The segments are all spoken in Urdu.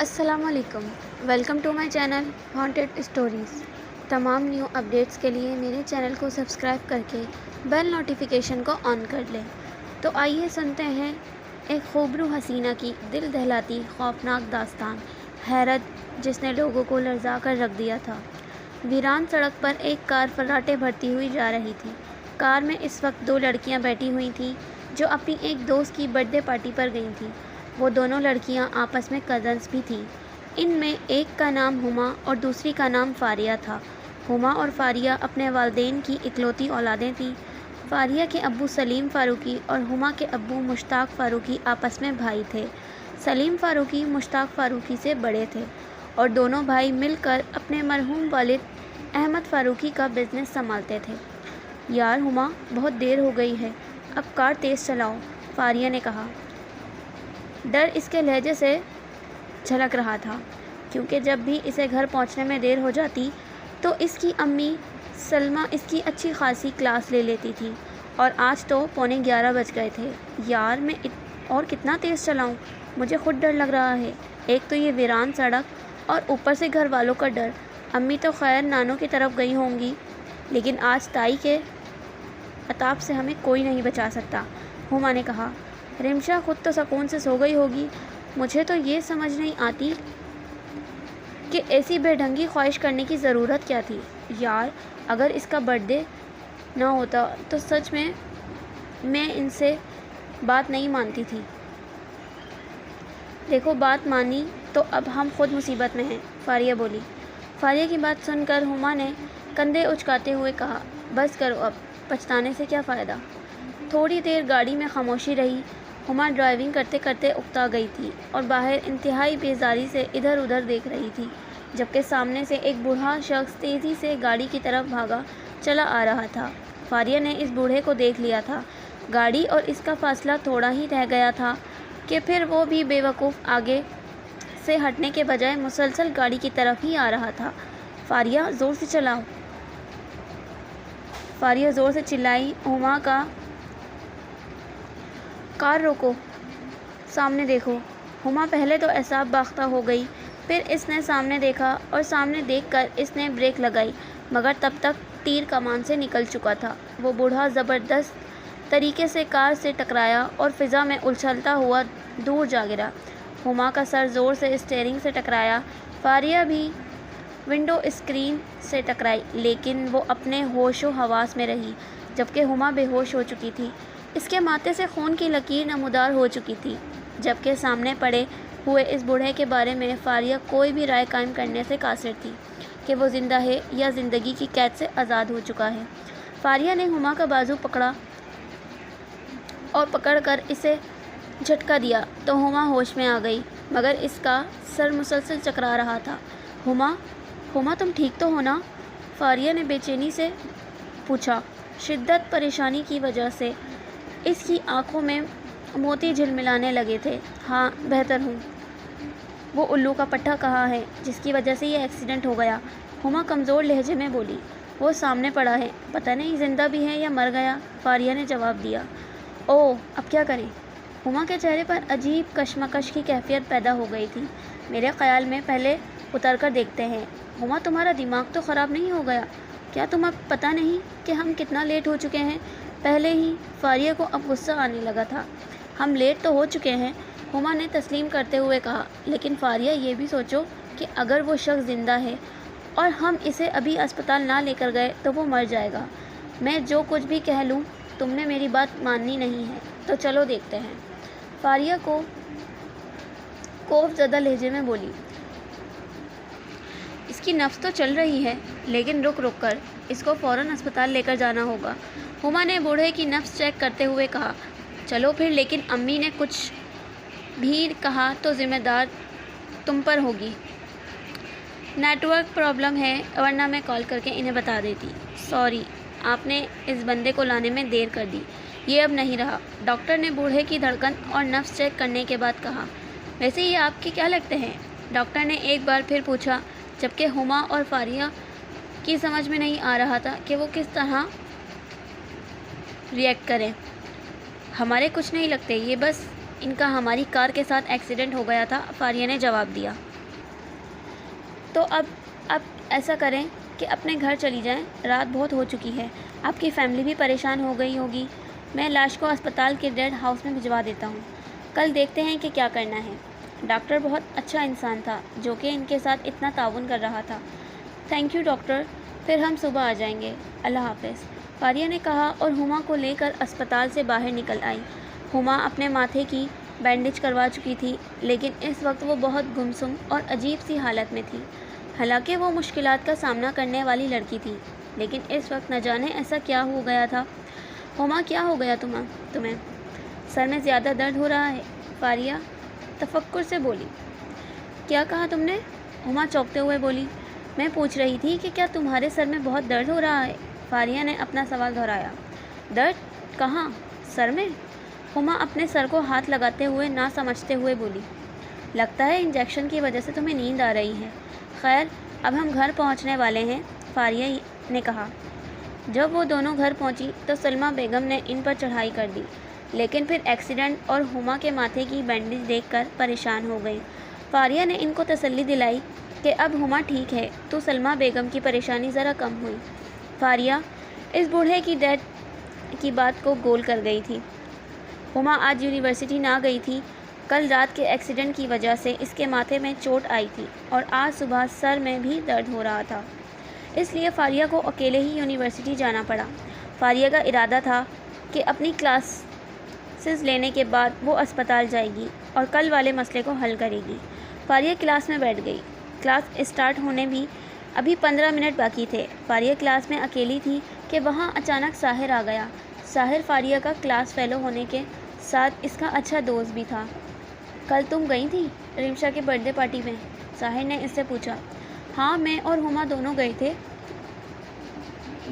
السلام علیکم، welcome to my channel haunted stories. تمام نیو اپڈیٹس کے لیے میرے چینل کو سبسکرائب کر کے بیل نوٹیفیکیشن کو آن کر لیں۔ تو آئیے سنتے ہیں ایک خوبرو حسینہ کی دل دہلاتی خوفناک داستان، حیرت جس نے لوگوں کو لرزا کر رکھ دیا تھا۔ ویران سڑک پر ایک کار فراٹے بھرتی ہوئی جا رہی تھی۔ کار میں اس وقت دو لڑکیاں بیٹھی ہوئی تھیں جو اپنی ایک دوست کی برتھ ڈے پارٹی پر گئی تھیں۔ وہ دونوں لڑکیاں آپس میں کزنز بھی تھیں۔ ان میں ایک کا نام ہما اور دوسری کا نام فاریہ تھا۔ ہما اور فاریہ اپنے والدین کی اکلوتی اولادیں تھیں۔ فاریہ کے ابو سلیم فاروقی اور ہما کے ابو مشتاق فاروقی آپس میں بھائی تھے۔ سلیم فاروقی مشتاق فاروقی سے بڑے تھے اور دونوں بھائی مل کر اپنے مرحوم والد احمد فاروقی کا بزنس سنبھالتے تھے۔ یار ہما، بہت دیر ہو گئی ہے، اب کار تیز چلاؤ، فاریہ نے کہا۔ ڈر اس کے لہجے سے جھلک رہا تھا، کیونکہ جب بھی اسے گھر پہنچنے میں دیر ہو جاتی تو اس کی امی سلمہ اس کی اچھی خاصی کلاس لے لیتی تھی، اور آج تو 11:15 بج گئے تھے۔ یار میں اور کتنا تیز چلاؤں، مجھے خود ڈر لگ رہا ہے، ایک تو یہ ویران سڑک اور اوپر سے گھر والوں کا ڈر۔ امی تو خیر نانوں کی طرف گئی ہوں گی، لیکن آج تائی کے عتاب سے ہمیں کوئی نہیں بچا سکتا، ہما نے کہا۔ رمشا خود تو سکون سے سو گئی ہوگی، مجھے تو یہ سمجھ نہیں آتی کہ ایسی بے ڈھنگی خواہش کرنے کی ضرورت کیا تھی۔ یار اگر اس کا برتھ ڈے نہ ہوتا تو سچ میں ان سے بات نہیں مانتی تھی۔ دیکھو بات مانی تو اب ہم خود مصیبت میں ہیں، فاریہ بولی۔ فاریہ کی بات سن کر ہما نے کندھے اچکاتے ہوئے کہا، بس کرو اب، پچھتانے سے کیا فائدہ۔ تھوڑی دیر گاڑی میں خاموشی رہی۔ ہما ڈرائیونگ کرتے کرتے اکتا گئی تھی اور باہر انتہائی بیزاری سے ادھر ادھر دیکھ رہی تھی، جبکہ سامنے سے ایک بوڑھا شخص تیزی سے گاڑی کی طرف بھاگا چلا آ رہا تھا۔ فاریہ نے اس بوڑھے کو دیکھ لیا تھا۔ گاڑی اور اس کا فاصلہ تھوڑا ہی رہ گیا تھا کہ پھر وہ بھی بے وقوف آگے سے ہٹنے کے بجائے مسلسل گاڑی کی طرف ہی آ رہا تھا۔ فاریہ زور سے چلاؤ، فاریہ زور سے چلائی۔ ہما کا کار روکو، سامنے دیکھو۔ ہما پہلے تو اعصاب باختہ ہو گئی، پھر اس نے سامنے دیکھا اور سامنے دیکھ کر اس نے بریک لگائی، مگر تب تک تیر کمان سے نکل چکا تھا۔ وہ بوڑھا زبردست طریقے سے کار سے ٹکرایا اور فضا میں اچھلتا ہوا دور جا گرا۔ ہما کا سر زور سے اسٹیئرنگ سے ٹکرایا، فاریہ بھی ونڈو اسکرین سے ٹکرائی، لیکن وہ اپنے ہوش و حواس میں رہی، جبکہ ہما بے ہوش ہو چکی تھی۔ اس کے ماتھے سے خون کی لکیر نمودار ہو چکی تھی، جبکہ سامنے پڑے ہوئے اس بوڑھے کے بارے میں فاریہ کوئی بھی رائے قائم کرنے سے قاصر تھی کہ وہ زندہ ہے یا زندگی کی قید سے آزاد ہو چکا ہے۔ فاریہ نے ہما کا بازو پکڑا اور پکڑ کر اسے جھٹکا دیا تو ہما ہوش میں آ گئی، مگر اس کا سر مسلسل چکرا رہا تھا۔ ہما تم ٹھیک تو ہو نا؟ فاریہ نے بے چینی سے پوچھا۔ شدت پریشانی کی وجہ سے اس کی آنکھوں میں موتی جھلملانے لگے تھے۔ ہاں بہتر ہوں، وہ الو کا پٹھا کہا ہے جس کی وجہ سے یہ ایکسیڈنٹ ہو گیا، ہما کمزور لہجے میں بولی۔ وہ سامنے پڑا ہے، پتہ نہیں زندہ بھی ہے یا مر گیا، فاریہ نے جواب دیا۔ اوہ اب کیا کریں؟ ہما کے چہرے پر عجیب کشمکش کی کیفیت پیدا ہو گئی تھی۔ میرے خیال میں پہلے اتر کر دیکھتے ہیں۔ ہما تمہارا دماغ تو خراب نہیں ہو گیا کیا؟ تمہیں پتہ نہیں کہ ہم کتنا لیٹ ہو چکے ہیں؟ پہلے ہی فاریہ کو اب غصہ آنے لگا تھا۔ ہم لیٹ تو ہو چکے ہیں، ہما نے تسلیم کرتے ہوئے کہا، لیکن فاریہ یہ بھی سوچو کہ اگر وہ شخص زندہ ہے اور ہم اسے ابھی اسپتال نہ لے کر گئے تو وہ مر جائے گا۔ میں جو کچھ بھی کہہ لوں تم نے میری بات ماننی نہیں ہے، تو چلو دیکھتے ہیں، فاریہ کو خوف زدہ لہجے میں بولی۔ اس کی نبض تو چل رہی ہے، لیکن رک کر اس کو فوراً اسپتال لے کر جانا ہوگا، ہما نے بوڑھے کی نبض چیک کرتے ہوئے کہا۔ چلو پھر، لیکن امی نے کچھ بھی کہا تو ذمہ دار تم پر ہوگی۔ نیٹ ورک پرابلم ہے، ورنہ میں کال کر کے انہیں بتا دیتی۔ سوری، آپ نے اس بندے کو لانے میں دیر کر دی، یہ اب نہیں رہا، ڈاکٹر نے بوڑھے کی دھڑکن اور نبض چیک کرنے کے بعد کہا۔ ویسے یہ آپ کے کیا لگتے ہیں؟ ڈاکٹر نے ایک بار پھر پوچھا، جبکہ ہما اور فاریہ کی سمجھ میں نہیں آ رہا تھا کہ وہ کس طرح ریئیکٹ کریں۔ ہمارے کچھ نہیں لگتے، یہ بس ان کا ہماری کار کے ساتھ ایکسیڈنٹ ہو گیا تھا، فاریہ نے جواب دیا۔ تو اب ایسا کریں کہ اپنے گھر چلی جائیں، رات بہت ہو چکی ہے، آپ کی فیملی بھی پریشان ہو گئی ہوگی۔ میں لاش کو اسپتال کے ڈیڈ ہاؤس میں بھجوا دیتا ہوں، کل دیکھتے ہیں کہ کیا کرنا ہے۔ ڈاکٹر بہت اچھا انسان تھا جو کہ ان کے ساتھ اتنا تعاون کر رہا تھا۔ تھینک یو ڈاکٹر، پھر ہم صبح آ جائیں گے، اللہ حافظ، فاریہ نے کہا اور ہما کو لے کر اسپتال سے باہر نکل آئی۔ ہما اپنے ماتھے کی بینڈیج کروا چکی تھی، لیکن اس وقت وہ بہت گمسم اور عجیب سی حالت میں تھی۔ حالانکہ وہ مشکلات کا سامنا کرنے والی لڑکی تھی، لیکن اس وقت نہ جانے ایسا کیا ہو گیا تھا۔ ہما، کیا ہو گیا تمہیں؟ سر میں زیادہ درد ہو رہا ہے، فاریہ تفکر سے بولی۔ کیا کہا تم نے؟ ہما چونکتے ہوئے بولی۔ میں پوچھ رہی تھی کہ کیا تمہارے سر میں بہت درد ہو رہا ہے؟ فاریہ نے اپنا سوال دہرایا۔ درد؟ کہاں؟ سر میں؟ ہما اپنے سر کو ہاتھ لگاتے ہوئے نہ سمجھتے ہوئے بولی۔ لگتا ہے انجیکشن کی وجہ سے تمہیں نیند آ رہی ہے۔ خیر، اب ہم گھر پہنچنے والے ہیں، فاریہ نے کہا۔ جب وہ دونوں گھر پہنچی تو سلمیٰ بیگم نے ان پر چڑھائی کر دی، لیکن پھر ایکسیڈنٹ اور ہما کے ماتھے کی بینڈیج دیکھ کر پریشان ہو گئی۔ فاریہ نے ان کو تسلی دلائی کہ اب ہما ٹھیک ہے تو سلمیٰ بیگم کی پریشانی ذرا کم ہوئی۔ فاریہ اس بوڑھے کی ڈیتھ کی بات کو گول کر گئی تھی۔ ہما آج یونیورسٹی نہ گئی تھی، کل رات کے ایکسیڈنٹ کی وجہ سے اس کے ماتھے میں چوٹ آئی تھی اور آج صبح سر میں بھی درد ہو رہا تھا، اس لیے فاریہ کو اکیلے ہی یونیورسٹی جانا پڑا۔ فاریہ کا ارادہ تھا کہ اپنی کلاسز لینے کے بعد وہ اسپتال جائے گی اور کل والے مسئلے کو حل کرے گی۔ فاریہ کلاس میں بیٹھ گئی۔ کلاس اسٹارٹ ہونے بھی ابھی 15 منٹ باقی تھے۔ فاریہ کلاس میں اکیلی تھی کہ وہاں اچانک ساحر آ گیا۔ ساحر فاریہ کا کلاس فیلو ہونے کے ساتھ اس کا اچھا دوست بھی تھا۔ کل تم گئی تھی رمشا کے برتھ ڈے پارٹی میں؟ ساحر نے اس سے پوچھا۔ ہاں، میں اور ہما دونوں گئے تھے،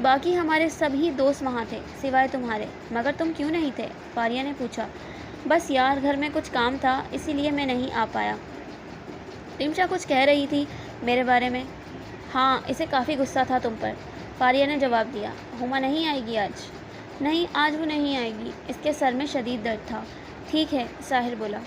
باقی ہمارے سبھی دوست وہاں تھے سوائے تمہارے۔ مگر تم کیوں نہیں تھے؟ فاریہ نے پوچھا۔ بس یار، گھر میں کچھ کام تھا اسی لیے میں نہیں آ پایا۔ رمشا کچھ کہہ رہی تھی میرے بارے میں؟ ہاں، اسے کافی غصہ تھا تم پر، فاریہ نے جواب دیا۔ ہما نہیں آئے گی آج؟ نہیں، آج وہ نہیں آئے گی، اس کے سر میں شدید درد تھا۔ ٹھیک ہے، ساحر بولا۔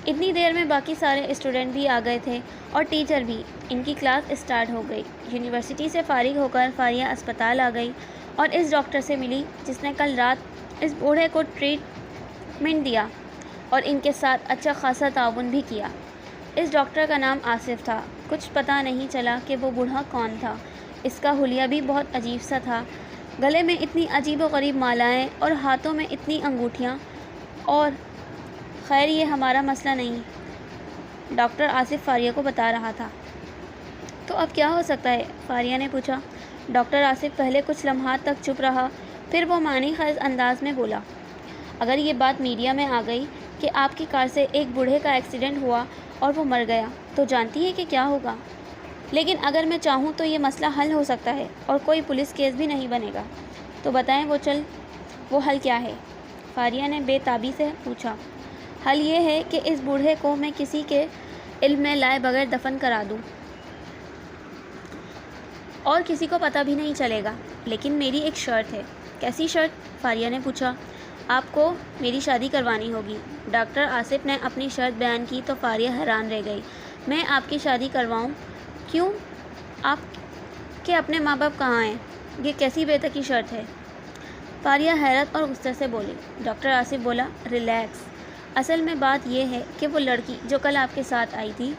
اتنی دیر میں باقی سارے اسٹوڈنٹ بھی آ گئے تھے اور ٹیچر بھی۔ ان کی کلاس اسٹارٹ ہو گئی۔ یونیورسٹی سے فارغ ہو کر فاریہ اسپتال آ گئی اور اس ڈاکٹر سے ملی جس نے کل رات اس بوڑھے کو ٹریٹمنٹ دیا اور ان کے ساتھ اچھا خاصا تعاون بھی کیا۔ اس ڈاکٹر کا نام آصف تھا۔ کچھ پتہ نہیں چلا کہ وہ بوڑھا کون تھا۔ اس کا حلیہ بھی بہت عجیب سا تھا، گلے میں اتنی عجیب و غریب مالائیں اور ہاتھوں میں اتنی انگوٹھیاں۔ اور خیر، یہ ہمارا مسئلہ نہیں، ڈاکٹر آصف فاریہ کو بتا رہا تھا۔ تو اب کیا ہو سکتا ہے؟ فاریہ نے پوچھا۔ ڈاکٹر آصف پہلے کچھ لمحات تک چپ رہا، پھر وہ معنی خیز انداز میں بولا۔ اگر یہ بات میڈیا میں آ گئی کہ آپ کی کار سے ایک بوڑھے کا ایکسیڈنٹ ہوا اور وہ مر گیا تو جانتی ہے کہ کیا ہوگا؟ لیکن اگر میں چاہوں تو یہ مسئلہ حل ہو سکتا ہے اور کوئی پولیس کیس بھی نہیں بنے گا۔ تو بتائیں وہ حل کیا ہے؟ فاریہ نے بے تابی سے پوچھا۔ حل یہ ہے کہ اس بوڑھے کو میں کسی کے علم میں لائے بغیر دفن کرا دوں اور کسی کو پتہ بھی نہیں چلے گا، لیکن میری ایک شرط ہے۔ کیسی شرط؟ فاریہ نے پوچھا۔ آپ کو میری شادی کروانی ہوگی۔ ڈاکٹر آصف نے اپنی شرط بیان کی تو فاریہ حیران رہ گئی۔ میں آپ کی شادی کرواؤں؟ کیوں؟ آپ کے اپنے ماں باپ کہاں ہیں؟ یہ کیسی بے تکی شرط ہے؟ فاریہ حیرت اور غصے سے بولی۔ ڈاکٹر آصف بولا، ریلیکس، اصل میں بات یہ ہے کہ وہ لڑکی جو کل آپ کے ساتھ آئی تھی،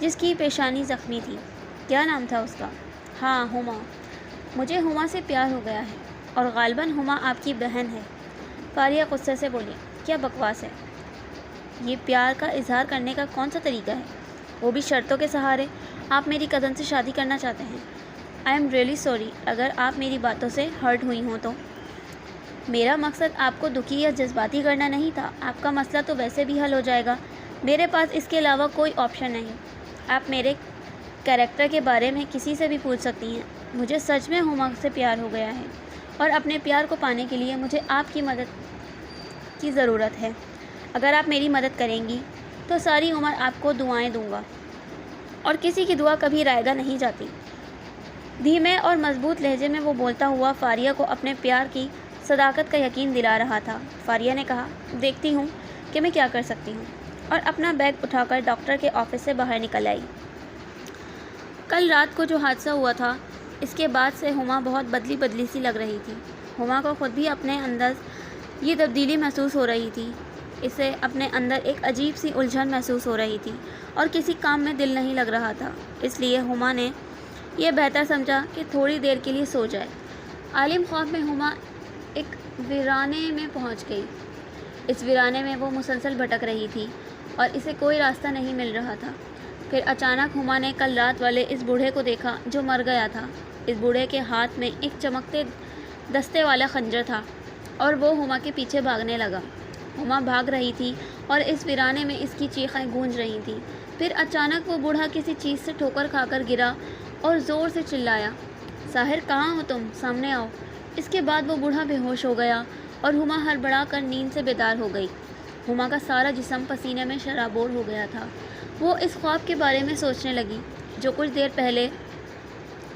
جس کی پیشانی زخمی تھی، کیا نام تھا اس کا؟ ہاں، ہما۔ مجھے ہما سے پیار ہو گیا ہے اور غالباً ہما آپ کی بہن ہے۔ فاریہ غصے سے بولی۔ کیا بکواس ہے! یہ پیار کا اظہار کرنے کا کون سا طریقہ ہے؟ وہ بھی شرطوں کے سہارے؟ آپ میری کزن سے شادی کرنا چاہتے ہیں؟ آئی ایم ریئلی سوری اگر آپ میری باتوں سے ہرٹ ہوئی ہوں تو۔ میرا مقصد آپ کو دکھی یا جذباتی کرنا نہیں تھا۔ آپ کا مسئلہ تو ویسے بھی حل ہو جائے گا۔ میرے پاس اس کے علاوہ کوئی آپشن نہیں۔ آپ میرے کیریکٹر کے بارے میں کسی سے بھی پوچھ سکتی ہیں۔ مجھے سچ میں ہما سے پیار ہو گیا ہے اور اپنے پیار کو پانے کے لیے مجھے آپ کی مدد کی ضرورت ہے۔ اگر آپ میری مدد کریں گی تو ساری عمر آپ کو دعائیں دوں گا، اور کسی کی دعا کبھی رائیگاں نہیں جاتی۔ دھیمے اور مضبوط لہجے میں وہ بولتا ہوا فاریہ کو اپنے پیار کی صداقت کا یقین دلا رہا تھا۔ فاریہ نے کہا، دیکھتی ہوں کہ میں کیا کر سکتی ہوں، اور اپنا بیگ اٹھا کر ڈاکٹر کے آفس سے باہر نکل آئی۔ کل رات کو جو حادثہ ہوا تھا اس کے بعد سے ہما بہت بدلی بدلی سی لگ رہی تھی۔ ہما کو خود بھی اپنے اندر یہ تبدیلی محسوس ہو رہی تھی۔ اسے اپنے اندر ایک عجیب سی الجھن محسوس ہو رہی تھی اور کسی کام میں دل نہیں لگ رہا تھا۔ اس لیے ہما نے یہ بہتر سمجھا کہ تھوڑی دیر کے لیے سو جائے۔ عالم خواب میں ہما ایک ویرانے میں پہنچ گئی۔ اس ویرانے میں وہ مسلسل بھٹک رہی تھی اور اسے کوئی راستہ نہیں مل رہا تھا۔ پھر اچانک ہما نے کل رات والے اس بوڑھے کو دیکھا جو مر گیا تھا۔ اس بوڑھے کے ہاتھ میں ایک چمکتے دستے والا خنجر تھا اور وہ ہما کے پیچھے بھاگنے لگا۔ ہما بھاگ رہی تھی اور اس ویرانے میں اس کی چیخیں گونج رہی تھیں۔ پھر اچانک وہ بوڑھا کسی چیز سے ٹھوکر کھا کر گرا اور زور سے چلایا، ساحر کہاں ہو تم، سامنے آؤ۔ اس کے بعد وہ بوڑھا بے ہوش ہو گیا اور ہما ہڑبڑا کر نیند سے بیدار ہو گئی۔ ہما کا سارا جسم پسینے میں شرابور ہو گیا تھا۔ وہ اس خواب کے بارے میں سوچنے لگی جو کچھ دیر پہلے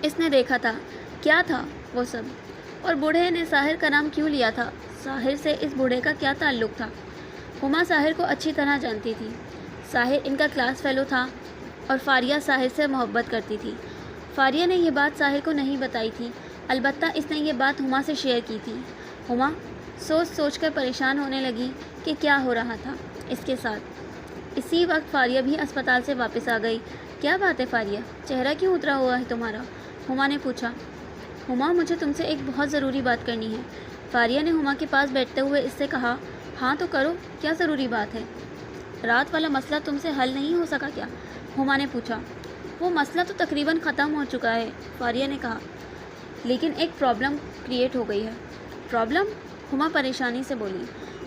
اس نے دیکھا تھا۔ کیا تھا وہ سب؟ اور بوڑھے نے ساحر کا نام کیوں لیا تھا؟ ساحر سے اس بوڑھے کا کیا تعلق تھا؟ ہما ساحر کو اچھی طرح جانتی تھی۔ ساحر ان کا کلاس فیلو تھا اور فاریہ ساحر سے محبت کرتی تھی۔ فاریہ نے یہ بات ساحر کو نہیں بتائی تھی، البتہ اس نے یہ بات ہما سے شیئر کی تھی۔ ہما سوچ سوچ کر پریشان ہونے لگی کہ کیا ہو رہا تھا اس کے ساتھ۔ اسی وقت فاریہ بھی اسپتال سے واپس آ گئی۔ کیا بات ہے فاریہ، چہرہ کیوں اترا ہوا ہے تمہارا؟ ہما نے پوچھا۔ ہما مجھے تم سے ایک بہت ضروری بات کرنی ہے۔ فاریہ نے ہما کے پاس بیٹھتے ہوئے اس سے کہا۔ ہاں تو کرو، کیا ضروری بات ہے؟ رات والا مسئلہ تم سے حل نہیں ہو سکا کیا؟ ہما نے پوچھا۔ وہ مسئلہ تو تقریباً ختم ہو چکا ہے، فاریہ نے کہا، لیکن ایک پرابلم کریٹ ہو گئی ہے۔ پرابلم؟ ہما پریشانی سے بولی۔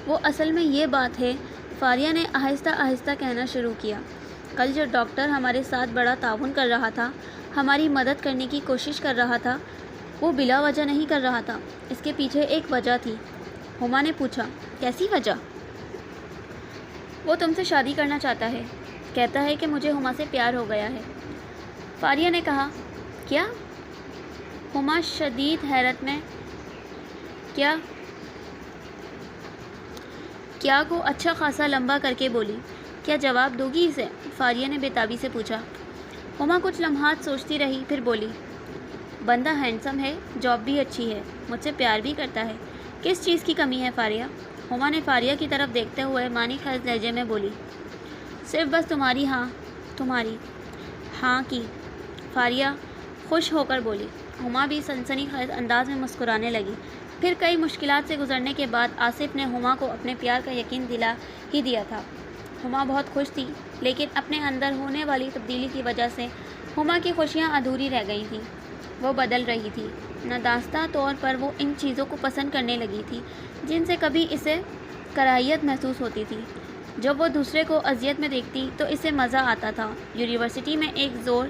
وہ اصل میں یہ بات ہے، فاریہ نے آہستہ آہستہ کہنا شروع کیا۔ کل جو ڈاکٹر ہمارے ساتھ بڑا تعاون کر رہا تھا، ہماری مدد کرنے کی کوشش کر رہا تھا، وہ بلا وجہ نہیں کر رہا تھا، اس کے پیچھے ایک وجہ تھی۔ ہما نے پوچھا۔ کیسی وجہ؟ وہ تم سے شادی کرنا چاہتا ہے، کہتا ہے کہ مجھے ہما سے پیار ہو گیا ہے۔ فاریہ نے کہا۔ کیا؟ ہما شدید حیرت میں کیا کو اچھا خاصا لمبا کر کے بولی۔ کیا جواب دو گی اسے؟ فاریہ نے بےتابی سے پوچھا۔ ہما کچھ لمحات سوچتی رہی، پھر بولی، بندہ ہینڈسم ہے، جاب بھی اچھی ہے، مجھ سے پیار بھی کرتا ہے، کس چیز کی کمی ہے فاریہ؟ ہما نے فاریہ کی طرف دیکھتے ہوئے معنی خیز لہجے میں بولی، صرف بس تمہاری ہاں کی۔ فاریہ خوش ہو کر بولی۔ ہما بھی سنسنی خیز انداز میں مسکرانے لگی۔ پھر کئی مشکلات سے گزرنے کے بعد آصف نے ہما کو اپنے پیار کا یقین دلا ہی دیا تھا۔ ہما بہت خوش تھی، لیکن اپنے اندر ہونے والی تبدیلی کی وجہ سے ہما کی خوشیاں ادھوری رہ گئی تھیں۔ وہ بدل رہی تھی۔ نادانستہ طور پر وہ ان چیزوں کو پسند کرنے لگی تھی جن سے کبھی اسے کراہیت محسوس ہوتی تھی۔ جب وہ دوسرے کو اذیت میں دیکھتی تو اسے مزہ آتا تھا۔ یونیورسٹی میں ایک زور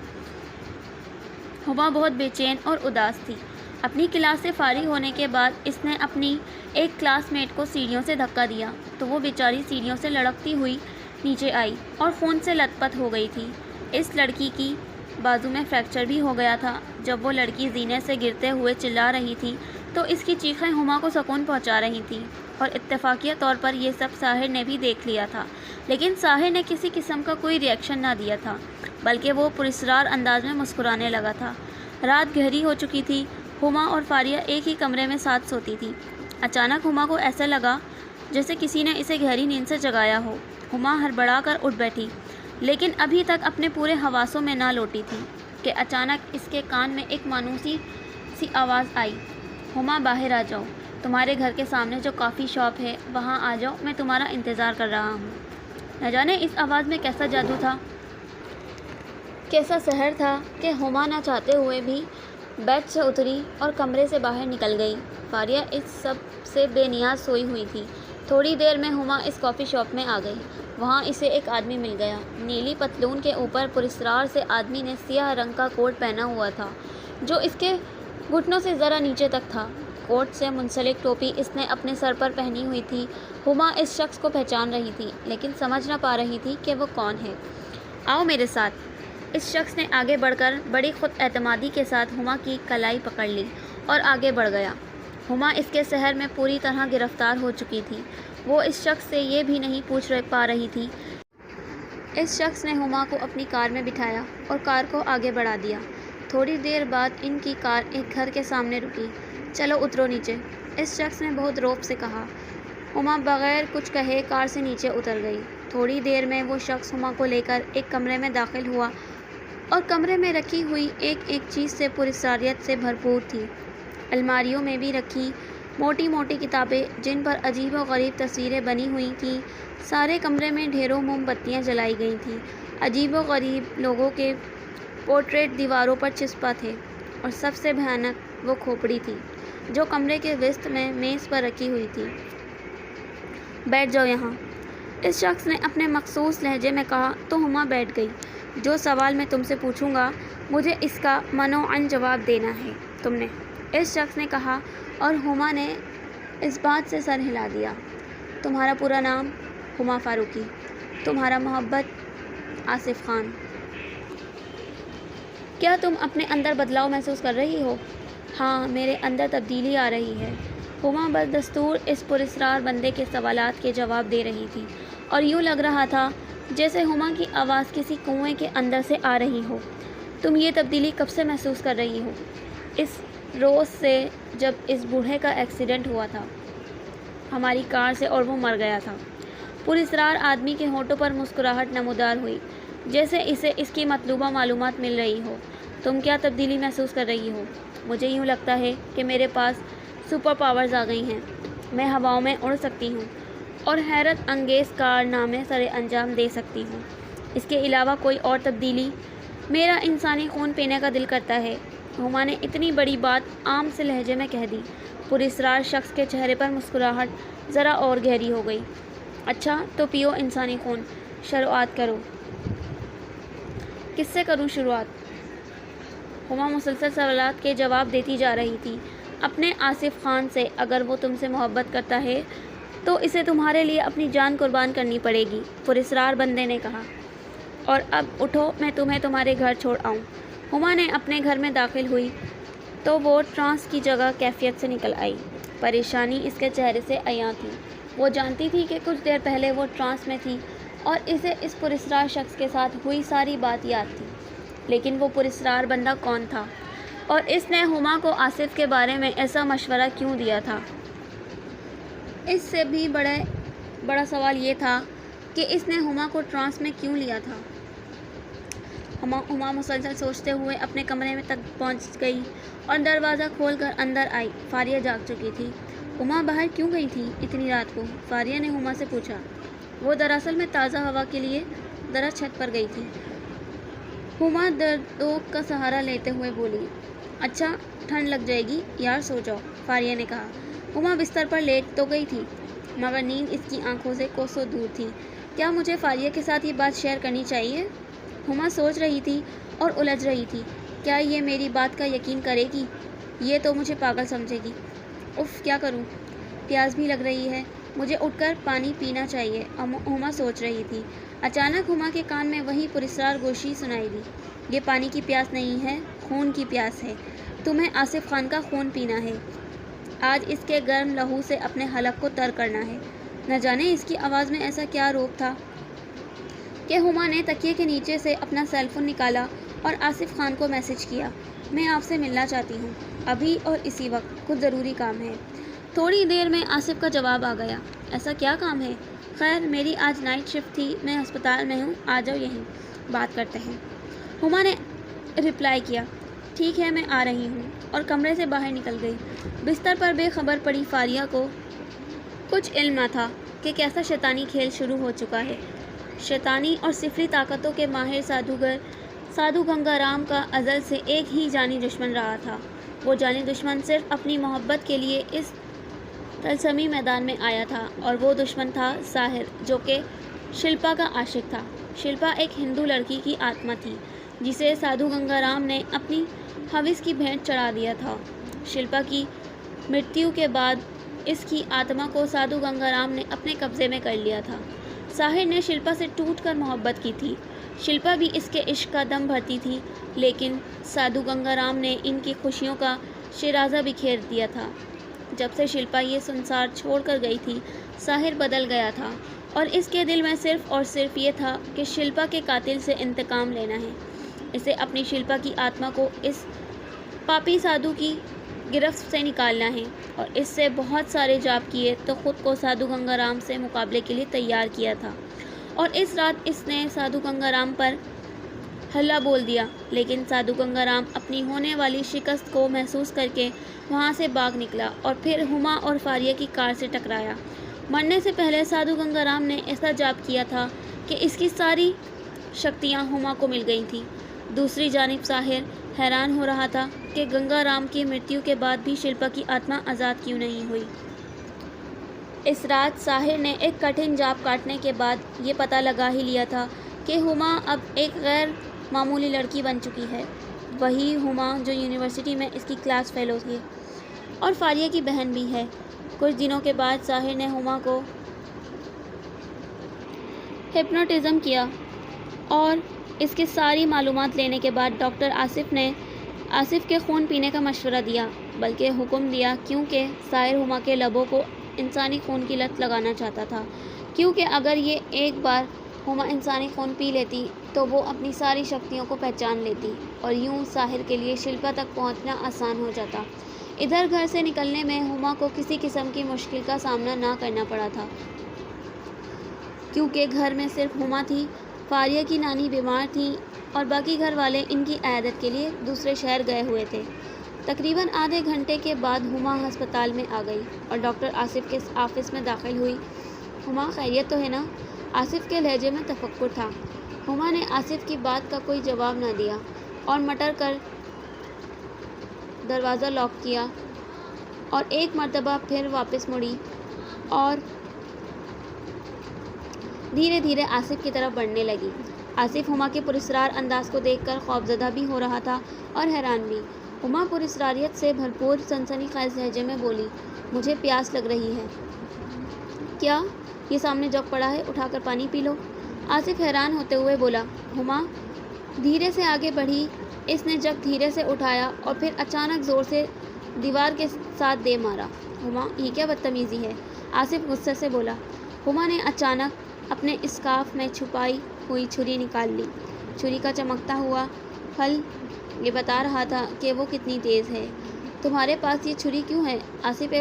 ہما بہت بے چین اور اداس تھی۔ اپنی کلاس سے فارغ ہونے کے بعد اس نے اپنی ایک کلاس میٹ کو سیڑھیوں سے دھکا دیا تو وہ بیچاری سیڑھیوں سے لڑکتی ہوئی نیچے آئی اور خون سے لت پت ہو گئی تھی۔ اس لڑکی کی بازو میں فریکچر بھی ہو گیا تھا۔ جب وہ لڑکی زینے سے گرتے ہوئے چلا رہی تھی تو اس کی چیخیں ہما کو سکون پہنچا رہی تھیں، اور اتفاقیہ طور پر یہ سب ساحر نے بھی دیکھ لیا تھا، لیکن ساحر نے کسی قسم کا کوئی ری ایکشن نہ دیا تھا، بلکہ وہ پراسرار انداز میں مسکرانے لگا تھا۔ رات گہری ہو چکی تھی۔ ہما اور فاریہ ایک ہی کمرے میں ساتھ سوتی تھی۔ اچانک ہما کو ایسا لگا جیسے کسی نے اسے گہری نیند سے جگایا ہو۔ ہما ہڑبڑا کر اٹھ بیٹھی، لیکن ابھی تک اپنے پورے حواسوں میں نہ لوٹی تھی کہ اچانک اس کے کان میں ایک مانوسی سی آواز آئی، ہما باہر آ جاؤ، تمہارے گھر کے سامنے جو کافی شاپ ہے وہاں آ جاؤ، میں تمہارا انتظار کر رہا ہوں۔ نہ جانے اس آواز میں کیسا جادو تھا، کیسا سحر تھا کہ ہما نہ چاہتے ہوئے بھی بیڈ سے اتری اور کمرے سے باہر نکل گئی۔ فاریہ اس سب سے بے نیاز سوئی ہوئی تھی۔ تھوڑی دیر میں ہما اس کافی شاپ میں آ گئی۔ وہاں اسے ایک آدمی مل گیا۔ نیلی پتلون کے اوپر پراسرار سے آدمی نے سیاہ رنگ کا کوٹ پہنا ہوا تھا جو اس کے گھٹنوں سے ذرا نیچے تک تھا۔ کوٹ سے منسلک ٹوپی اس نے اپنے سر پر پہنی ہوئی تھی۔ ہما اس شخص کو پہچان رہی تھی، لیکن سمجھ نہ پا رہی تھی کہ وہ کون ہے۔ آؤ میرے ساتھ، اس شخص نے آگے بڑھ کر بڑی خود اعتمادی کے ساتھ ہما کی کلائی پکڑ لی اور آگے بڑھ گیا۔ ہما اس کے سحر میں پوری طرح گرفتار ہو چکی تھی۔ وہ اس شخص سے یہ بھی نہیں پوچھ پا رہی تھی اس شخص نے ہما کو اپنی کار میں بٹھایا اور کار کو آگے بڑھا دیا۔ تھوڑی دیر بعد ان کی کار ایک گھر کے سامنے رکی۔ چلو اترو نیچے، اس شخص نے بہت رعب سے کہا۔ ہما بغیر کچھ کہے کار سے نیچے اتر گئی۔ تھوڑی دیر میں وہ شخص ہما کو لے کر ایک کمرے میں داخل ہوا اور کمرے میں رکھی ہوئی ایک ایک چیز سے پراسرار سے بھرپور تھی۔ الماریوں میں بھی رکھی موٹی موٹی کتابیں جن پر عجیب و غریب تصویریں بنی ہوئی تھیں۔ سارے کمرے میں ڈھیروں موم بتیاں جلائی گئی تھیں۔ عجیب و غریب لوگوں کے پورٹریٹ دیواروں پر چسپاں تھے اور سب سے بھیانک وہ کھوپڑی تھی جو کمرے کے وسط میں میز پر رکھی ہوئی تھی۔ بیٹھ جاؤ یہاں، اس شخص نے اپنے مخصوص لہجے میں کہا تو ہما بیٹھ گئی۔ جو سوال میں تم سے پوچھوں گا مجھے اس کا منوعاً جواب دینا ہے، تم نے، اس شخص نے کہا اور ہما نے اس بات سے سر ہلا دیا۔ تمہارا پورا نام؟ ہما فاروقی۔ تمہارا محبت؟ آصف خان۔ کیا تم اپنے اندر بدلاؤ محسوس کر رہی ہو؟ ہاں، میرے اندر تبدیلی آ رہی ہے۔ ہما بدستور اس پراسرار بندے کے سوالات کے جواب دے رہی تھی اور یوں لگ رہا تھا جیسے ہما کی آواز کسی کنویں کے اندر سے آ رہی ہو۔ تم یہ تبدیلی کب سے محسوس کر رہی ہو؟ اس روز سے جب اس بوڑھے کا ایکسیڈنٹ ہوا تھا ہماری کار سے اور وہ مر گیا تھا۔ پراسرار آدمی کے ہونٹوں پر مسکراہٹ نمودار ہوئی جیسے اسے اس کی مطلوبہ معلومات مل رہی ہو۔ تم کیا تبدیلی محسوس کر رہی ہو؟ مجھے یوں لگتا ہے کہ میرے پاس سپر پاورز آ گئی ہیں۔ میں ہواؤں میں اڑ سکتی ہوں اور حیرت انگیز کارنامے سر انجام دے سکتی ہوں۔ اس کے علاوہ کوئی اور تبدیلی؟ میرا انسانی خون پینے کا دل کرتا ہے۔ ہما نے اتنی بڑی بات عام سے لہجے میں کہہ دی۔ پراسرار شخص کے چہرے پر مسکراہٹ ذرا اور گہری ہو گئی۔ اچھا تو پیو انسانی خون، شروعات کرو۔ کس سے کروں شروعات؟ ہما مسلسل سوالات کے جواب دیتی جا رہی تھی۔ اپنے آصف خان سے۔ اگر وہ تم سے محبت کرتا ہے تو اسے تمہارے لیے اپنی جان قربان کرنی پڑے گی، پراسرار بندے نے کہا۔ اور اب اٹھو میں تمہیں تمہارے گھر چھوڑ آؤں۔ ہما نے اپنے گھر میں داخل ہوئی تو وہ ٹرانس کی جگہ کیفیت سے نکل آئی۔ پریشانی اس کے چہرے سے عیاں تھی۔ وہ جانتی تھی کہ کچھ دیر پہلے وہ ٹرانس میں تھی اور اسے اس پراسرار شخص کے ساتھ ہوئی ساری بات یاد تھی، لیکن وہ پراسرار بندہ کون تھا اور اس نے ہما کو آصف کے بارے میں ایسا مشورہ کیوں دیا تھا؟ اس سے بھی بڑا سوال یہ تھا کہ اس نے ہما کو ٹرانس میں کیوں لیا تھا؟ ہما مسلسل سوچتے ہوئے اپنے کمرے میں تک پہنچ گئی اور دروازہ کھول کر اندر آئی۔ فاریہ جاگ چکی تھی۔ ہما باہر کیوں گئی تھی اتنی رات کو؟ فاریہ نے ہما سے پوچھا۔ وہ دراصل میں تازہ ہوا کے لیے ذرا چھت پر گئی تھی، ہما دردوک کا سہارا لیتے ہوئے بولی۔ اچھا، ٹھنڈ لگ جائے گی یار، سو جاؤ، فاریہ نے کہا۔ ہما بستر پر لیٹ تو گئی تھی مگر نیند اس کی آنکھوں سے کوسوں دور تھی۔ کیا مجھے فاریہ کے ساتھ یہ بات شیئر کرنی چاہیے؟ ہما سوچ رہی تھی اور الجھ رہی تھی۔ کیا یہ میری بات کا یقین کرے گی؟ یہ تو مجھے پاگل سمجھے گی۔ اف، کیا کروں؟ پیاس بھی لگ رہی ہے، مجھے اٹھ کر پانی پینا چاہیے، ہما سوچ رہی تھی۔ اچانک ہما کے کان میں وہی پراسرار گوشی سنائی دی۔ یہ پانی کی پیاس نہیں ہے، خون کی پیاس ہے۔ تمہیں آصف خان کا خون پینا ہے۔ آج اس کے گرم لہو سے اپنے حلق کو تر کرنا ہے۔ نہ جانے اس کی آواز میں ایسا کیا روب تھا کہ ہما نے تکیے کے نیچے سے اپنا سیل فون نکالا اور آصف خان کو میسج کیا۔ میں آپ سے ملنا چاہتی ہوں، ابھی اور اسی وقت، کچھ ضروری کام ہے۔ تھوڑی دیر میں آصف کا جواب آ گیا۔ ایسا کیا کام ہے؟ خیر، میری آج نائٹ شفٹ تھی، میں ہسپتال میں ہوں، آ جاؤ یہیں بات کرتے ہیں۔ ہما نے رپلائی کیا، ٹھیک ہے میں آ رہی ہوں، اور کمرے سے باہر نکل گئی۔ بستر پر بے خبر پڑی فاریہ کو کچھ علم نہ تھا کہ کیسا شیطانی کھیل شروع ہو چکا ہے۔ شیطانی اور سفلی طاقتوں کے ماہر جادوگر سادھو گنگا رام کا ازل سے ایک ہی جانی دشمن رہا تھا۔ وہ جانی دشمن صرف اپنی محبت کے لیے اس طلسمی میدان میں آیا تھا، اور وہ دشمن تھا ساحر، جو کہ شلپا کا عاشق تھا۔ شلپا ایک ہندو لڑکی کی آتما تھی جسے سادھو گنگا رام نے اپنی ہوس کی بھینٹ چڑھا دیا تھا۔ شلپا کی مرتیو کے بعد اس کی آتما کو سادھو گنگا رام نے اپنے قبضے میں کر لیا تھا۔ ساحر نے شلپا سے ٹوٹ کر محبت کی تھی، شلپا بھی اس کے عشق کا دم بھرتی تھی، لیکن سادھو گنگا رام نے ان کی خوشیوں کا شیرازہ بکھیر دیا تھا۔ جب سے شلپا یہ سنسار چھوڑ کر گئی تھی، ساحر بدل گیا تھا۔ اور اس کے دل میں صرف اور صرف یہ تھا کہ شلپا کے قاتل سے انتقام لینا ہے۔ اسے اپنی شلپا کی آتما کو اس پاپی سادھو کی گرفت سے نکالنا ہے، اور اس سے بہت سارے جاپ کیے تو خود کو سادھو گنگا رام سے مقابلے کے لیے تیار کیا تھا۔ اور اس رات اس نے سادھو گنگا رام پر حملہ بول دیا، لیکن سادھو گنگا رام اپنی ہونے والی شکست کو محسوس کر کے وہاں سے بھاگ نکلا اور پھر ہما اور فاریہ کی کار سے ٹکرایا۔ مرنے سے پہلے سادھو گنگا رام نے ایسا جاپ کیا تھا کہ اس کی ساری شکتیاں ہما کو مل گئی تھیں۔ دوسری جانب ساحر حیران ہو رہا تھا کہ گنگا رام کی مرتیو کے بعد بھی شلپا کی آتما آزاد کیوں نہیں ہوئی۔ اس رات ساحر نے ایک کٹھن جاپ کاٹنے کے بعد یہ پتہ لگا ہی لیا تھا کہ ہما اب ایک غیر معمولی لڑکی بن چکی ہے، وہی ہما جو یونیورسٹی میں اس کی کلاس فیلو تھی اور فاریہ کی بہن بھی ہے۔ کچھ دنوں کے بعد ساحر نے ہما کو ہپنوٹزم کیا اور اس کی ساری معلومات لینے کے بعد ڈاکٹر آصف نے آصف کے خون پینے کا مشورہ دیا، بلکہ حکم دیا کیونکہ ساحر ہما کے لبوں کو انسانی خون کی لت لگانا چاہتا تھا، کیونکہ اگر یہ ایک بار ہما انسانی خون پی لیتی تو وہ اپنی ساری شکتیوں کو پہچان لیتی اور یوں ساحر کے لیے شلپا تک پہنچنا آسان ہو جاتا۔ ادھر گھر سے نکلنے میں ہما کو کسی قسم کی مشکل کا سامنا نہ کرنا پڑا تھا، کیونکہ گھر میں صرف ہما تھی، فاریہ کی نانی بیمار تھیں اور باقی گھر والے ان کی عیادت کے لیے دوسرے شہر گئے ہوئے تھے۔ تقریباً آدھے گھنٹے کے بعد ہما ہسپتال میں آ گئی اور ڈاکٹر آصف کے آفس میں داخل ہوئی۔ ہما خیریت تو ہے نا؟ آصف کے لہجے میں تفکر تھا۔ ہما نے آصف کی بات کا کوئی جواب نہ دیا اور مٹر کر دروازہ لاک کیا اور ایک مرتبہ پھر واپس مڑی اور دھیرے دھیرے آصف کی طرف بڑھنے لگی۔ آصف ہما کے پراسرار انداز کو دیکھ کر خوفزدہ بھی ہو رہا تھا اور حیران بھی۔ ہما پراسراریت سے بھرپور سنسنی خیز لہجے میں بولی، مجھے پیاس لگ رہی ہے۔ کیا؟ یہ سامنے جگ پڑا ہے، اٹھا کر پانی پی لو۔ آصف حیران ہوتے ہوئے بولا۔ ہما دھیرے سے آگے بڑھی، اس نے جگ دھیرے سے اٹھایا اور پھر اچانک زور سے دیوار کے ساتھ دے مارا۔ ہما یہ کیا بدتمیزی ہے؟ آصف غصے سے بولا۔ ہما نے اچانک اپنے اسکارف میں چھپائی ہوئی چھری نکال لی۔ چھری کا چمکتا ہوا پھل یہ بتا رہا تھا کہ وہ کتنی تیز ہے۔ تمہارے پاس یہ چھری کیوں ہے؟ آصف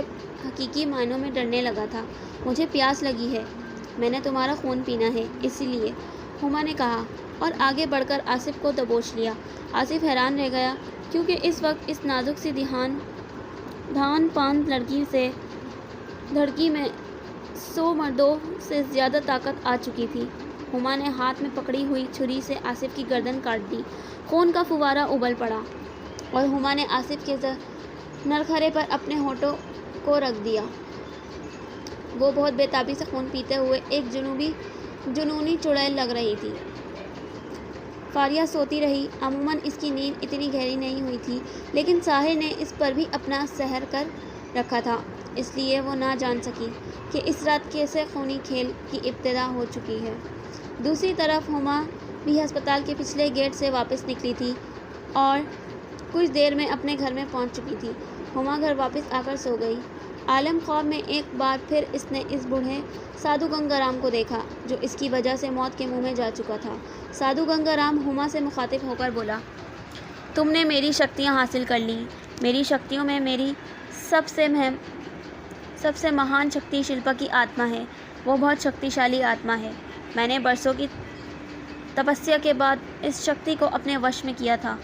حقیقی معنوں میں ڈرنے لگا تھا۔ مجھے پیاس لگی ہے، میں نے تمہارا خون پینا ہے اسی لیے، ہما نے کہا اور آگے بڑھ کر آصف کو دبوچ لیا۔ آصف حیران رہ گیا کیونکہ اس وقت اس نازک سی دھان پاند لڑکی سے دھڑکی میں 100 مردوں سے زیادہ طاقت آ چکی تھی۔ ہما نے ہاتھ میں پکڑی ہوئی چھری سے آصف کی گردن کاٹ دی۔ خون کا فوارہ ابل پڑا اور ہما نے آصف کے نرخرے پر اپنے ہونٹوں کو رکھ دیا۔ وہ بہت بے تابی سے خون پیتے ہوئے ایک جنونی چڑیل لگ رہی تھی۔ فاریہ سوتی رہی۔ عموماً اس کی نیند اتنی گہری نہیں ہوئی تھی، لیکن ساحر نے اس پر بھی اپنا سحر کر رکھا تھا، اس لیے وہ نہ جان سکی کہ اس رات کیسے خونی کھیل کی ابتدا ہو چکی ہے۔ دوسری طرف ہما بھی ہسپتال کے پچھلے گیٹ سے واپس نکلی تھی اور کچھ دیر میں اپنے گھر میں پہنچ چکی تھی۔ ہما گھر واپس آ کر سو گئی۔ عالم خواب میں ایک بار پھر اس نے اس بوڑھے سادھو گنگا رام کو دیکھا جو اس کی وجہ سے موت کے منہ میں جا چکا تھا۔ سادھو گنگا رام ہما سے مخاطب ہو کر بولا، تم نے میری شکتیاں حاصل کر لیں۔ میری شکتیوں میں میری سب سے مہان شکتی شلپا کی آتما ہے۔ وہ بہت شکتیشالی آتما ہے۔ میں نے برسوں کی تپسیا کے بعد اس شکتی کو اپنے وش میں کیا تھا،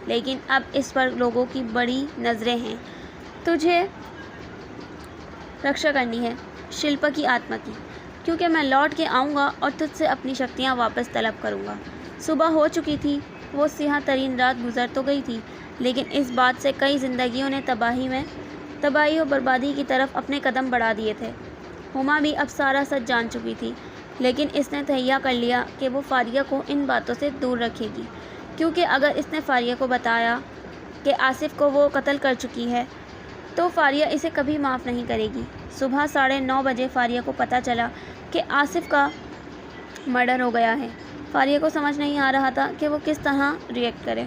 لیکن اب اس پر لوگوں کی بڑی نظریں ہیں۔ تجھے رکشا کرنی ہے شلپا کی آتما کی، کیونکہ میں لوٹ کے آؤں گا اور تجھ سے اپنی شکتیاں واپس طلب کروں گا۔ صبح ہو چکی تھی۔ وہ سیاہ ترین رات گزر تو گئی تھی، لیکن اس بات سے کئی زندگیوں نے تباہی و بربادی کی طرف اپنے قدم بڑھا دیے تھے۔ ہما بھی اب سارا سچ جان چکی تھی، لیکن اس نے تہیہ کر لیا کہ وہ فاریہ کو ان باتوں سے دور رکھے گی، کیونکہ اگر اس نے فاریہ کو بتایا کہ آصف کو وہ قتل کر چکی ہے تو فاریہ اسے کبھی معاف نہیں کرے گی۔ صبح 9:30 بجے فاریہ کو پتہ چلا کہ آصف کا مرڈر ہو گیا ہے۔ فاریہ کو سمجھ نہیں آ رہا تھا کہ وہ کس طرح ری ایکٹ کرے۔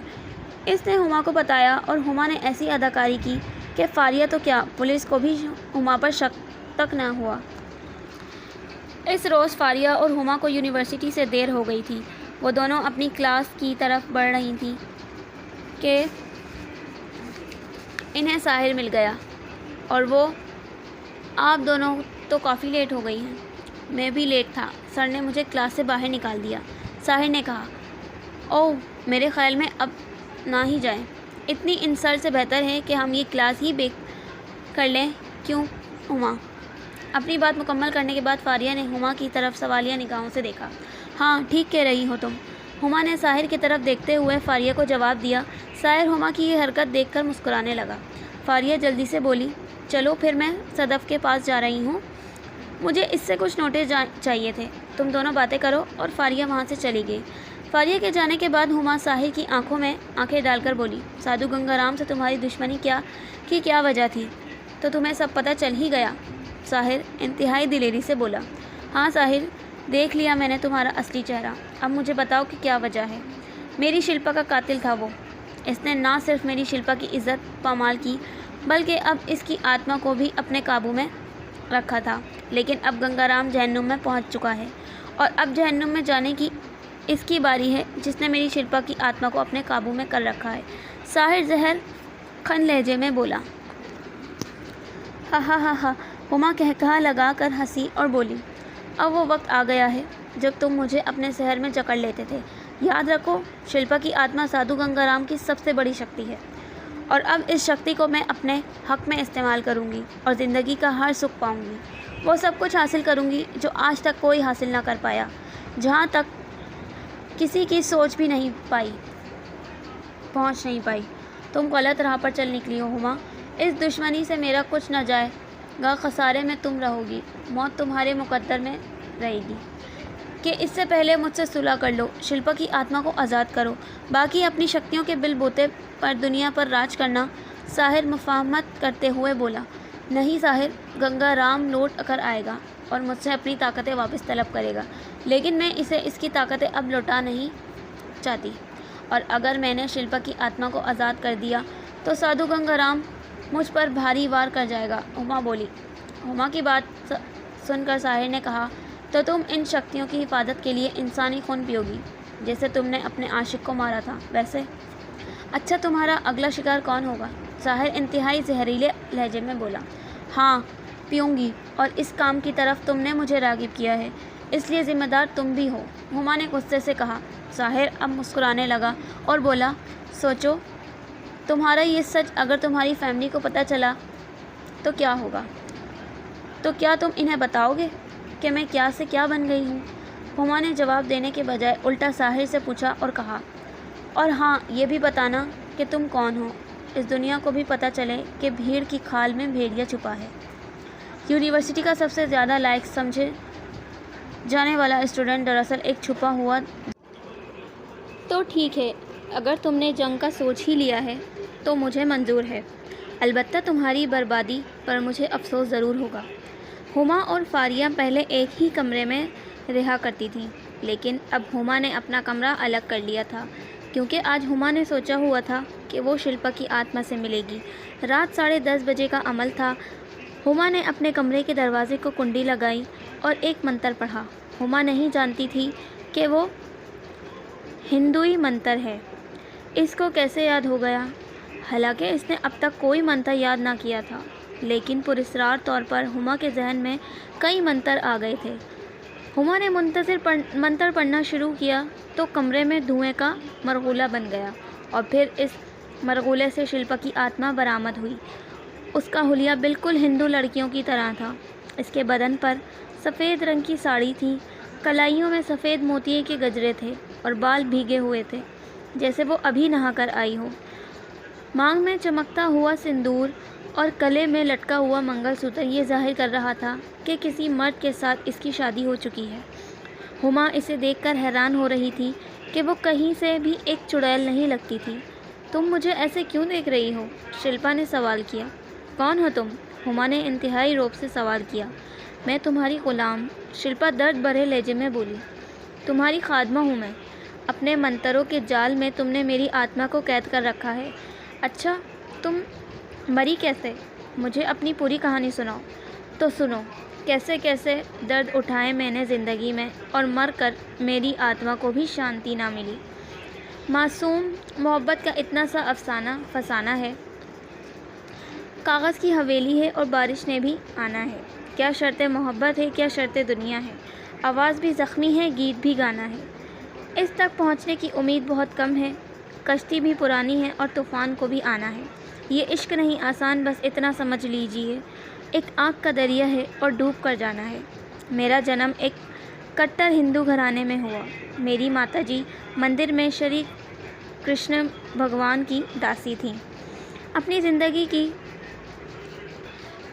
اس نے ہما کو بتایا اور ہما نے ایسی اداکاری کی کہ فاریہ تو کیا، پولیس کو بھی ہما پر شک تک نہ ہوا۔ اس روز فاریہ اور ہما کو یونیورسٹی سے دیر ہو گئی تھی۔ وہ دونوں اپنی کلاس کی طرف بڑھ رہی تھیں کہ انہیں ساحر مل گیا اور وہ آپ دونوں تو کافی لیٹ ہو گئی ہیں۔ میں بھی لیٹ تھا، سر نے مجھے کلاس سے باہر نکال دیا، ساحر نے کہا۔ اوہ، میرے خیال میں اب نہ ہی جائیں، اتنی انسلٹ سے بہتر ہے کہ ہم یہ کلاس ہی بیک کر لیں، کیوں ہما؟ اپنی بات مکمل کرنے کے بعد فاریہ نے ہما کی طرف سوالیہ نگاہوں سے دیکھا۔ ہاں، ٹھیک کہہ رہی ہو تم، ہما نے ساحر کی طرف دیکھتے ہوئے فاریہ کو جواب دیا۔ ساحر ہما کی یہ حرکت دیکھ کر مسکرانے لگا۔ فاریہ جلدی سے بولی، چلو پھر میں صدف کے پاس جا رہی ہوں، مجھے اس سے کچھ نوٹس چاہیے تھے، تم دونوں باتیں کرو، اور فاریہ وہاں سے چلی گئی۔ فاریہ کے جانے کے بعد ہما ساحر کی آنکھوں میں آنکھیں ڈال کر بولی، سادھو گنگا رام سے تمہاری دشمنی کی کیا وجہ تھی؟ تو تمہیں سب پتہ چل ہی گیا؟ ساحر انتہائی دلیری سے بولا۔ ہاں ساحر، دیکھ لیا میں نے تمہارا اصلی چہرہ، اب مجھے بتاؤ کہ کیا وجہ ہے؟ میری شلپا کا قاتل تھا وہ، اس نے نہ صرف میری شلپا کی عزت پامال کی بلکہ اب اس کی آتما کو بھی اپنے قابو میں رکھا تھا، لیکن اب گنگا رام جہنم میں پہنچ چکا ہے اور اب جہنم میں جانے کی اس کی باری ہے جس نے میری شلپا کی آتما کو اپنے قابو میں کر رکھا ہے، ساحر زہر کھن لہجے میں بولا۔ ہا ہا ہا ہا، ہما کہا لگا کر ہنسی اور بولی، اب وہ وقت آ گیا ہے جب تم مجھے اپنے زہر میں جکڑ لیتے تھے، یاد رکھو شلپا کی آتما سادھو گنگا رام کی سب سے بڑی شکتی ہے، اور اب اس شکتی کو میں اپنے حق میں استعمال کروں گی اور زندگی کا ہر سکھ پاؤں گی، وہ سب کچھ حاصل کروں گی جو آج تک کوئی حاصل نہ کر پایا، جہاں تک کسی کی سوچ بھی نہیں پائی، پہنچ نہیں پائی۔ تم غلط راہ پر چل نکلی ہو ہما، اس دشمنی سے میرا کچھ نہ جائے گا، خسارے میں تم رہو گی، موت تمہارے مقدر میں رہے گی، کہ اس سے پہلے مجھ سے صلح کر لو، شلپا کی آتما کو آزاد کرو، باقی اپنی شکتیوں کے بل بوتے پر دنیا پر راج کرنا۔ ساحر مفاہمت کرتے ہوئے بولا، نہیں ساحر، گنگا رام لوٹ کر آئے گا اور مجھ سے اپنی طاقتیں واپس طلب کرے گا، لیکن میں اسے اس کی طاقتیں اب لوٹا نہیں چاہتی، اور اگر میں نے شلپا کی آتما کو آزاد کر دیا تو سادھو گنگا رام مجھ پر بھاری وار کر جائے گا، ہما بولی۔ ہما کی بات سن کر ساحر نے کہا، تو تم ان شکتیوں کی حفاظت کے لیے انسانی خون پیو گی جیسے تم نے اپنے عاشق کو مارا تھا ویسے؟ اچھا، تمہارا اگلا شکار کون ہوگا؟ ساحر انتہائی زہریلے لہجے میں بولا۔ ہاں، پیوں گی، اور اس کام کی طرف تم نے مجھے راغب کیا ہے، اس لیے ذمہ دار تم بھی ہو، ہما نے غصے سے کہا۔ ساحر اب مسکرانے لگا اور بولا، سوچو تمہارا یہ سچ اگر تمہاری فیملی کو پتہ چلا تو کیا ہوگا؟ تو کیا تم انہیں بتاؤ گے کہ میں کیا سے کیا بن گئی ہوں؟ ہما نے جواب دینے کے بجائے الٹا ساحر سے پوچھا اور کہا، اور ہاں، یہ بھی بتانا کہ تم کون ہو، اس دنیا کو بھی پتہ چلے کہ بھیڑ کی کھال میں بھیڑیا چھپا ہے۔ یونیورسٹی کا سب سے زیادہ لائق سمجھے جانے والا اسٹوڈنٹ دراصل ایک چھپا ہوا۔ تو ٹھیک ہے، اگر تم نے جنگ کا سوچ ہی لیا ہے تو مجھے منظور ہے، البتہ تمہاری بربادی پر مجھے افسوس ضرور ہوگا۔ ہما اور فاریہ پہلے ایک ہی کمرے میں رہا کرتی تھیں، لیکن اب ہما نے اپنا کمرہ الگ کر لیا تھا، کیونکہ آج ہما نے سوچا ہوا تھا کہ وہ شلپا کی آتما سے ملے گی۔ رات 10:30 بجے کا عمل تھا۔ ہما نے اپنے کمرے کے دروازے کو کنڈی لگائی اور ایک منتر پڑھا۔ ہما نہیں جانتی تھی کہ وہ ہندوئی منتر ہے، اس کو کیسے یاد ہو گیا؟ حالانکہ اس نے اب تک کوئی منتر یاد نہ کیا تھا، لیکن پراسرار طور پر ہما کے ذہن میں کئی منتر آ گئے تھے۔ ہما نے منتر پڑھنا شروع کیا تو کمرے میں دھوئیں کا مرغولہ بن گیا، اور پھر اس مرغولے سے شلپا کی آتما برآمد ہوئی۔ اس کا حلیہ بالکل ہندو لڑکیوں کی طرح تھا۔ اس کے بدن پر سفید رنگ کی ساڑی تھی، کلائیوں میں سفید موتیے کے گجرے تھے اور بال بھیگے ہوئے تھے جیسے وہ ابھی نہا کر آئی ہو۔ مانگ میں چمکتا ہوا سندور اور گلے میں لٹکا ہوا منگل سوتر یہ ظاہر کر رہا تھا کہ کسی مرد کے ساتھ اس کی شادی ہو چکی ہے۔ ہما اسے دیکھ کر حیران ہو رہی تھی کہ وہ کہیں سے بھی ایک چڑیل نہیں لگتی تھی۔ تم مجھے ایسے کیوں دیکھ رہی ہو؟ شلپا نے سوال کیا۔ کون ہو تم؟ ہما نے انتہائی رعب سے سوال کیا۔ میں تمہاری غلام، شلپا درد بھرے لہجے میں بولی۔ تمہاری خادمہ ہوں میں، اپنے منتروں کے جال میں تم نے میری آتما کو قید کر رکھا ہے۔ اچھا، تم مری کیسے؟ مجھے اپنی پوری کہانی سناؤ۔ تو سنو، کیسے کیسے درد اٹھائے میں نے زندگی میں، اور مر کر میری آتما کو بھی شانتی نہ ملی۔ معصوم محبت کا اتنا سا افسانہ فسانہ ہے، کاغذ کی حویلی ہے اور بارش نے بھی آنا ہے۔ کیا شرط محبت ہے، کیا شرط دنیا ہے، آواز بھی زخمی ہے، گیت بھی گانا ہے۔ اس تک پہنچنے کی امید بہت کم ہے، کشتی بھی پرانی ہے اور طوفان کو بھی آنا ہے۔ یہ عشق نہیں آسان، بس اتنا سمجھ لیجئے، ایک آنکھ کا دریا ہے اور ڈوب کر جانا ہے۔ میرا جنم ایک کٹر ہندو گھرانے میں ہوا۔ میری ماتا جی مندر میں شری کرشن بھگوان کی داسی تھیں۔ اپنی زندگی کی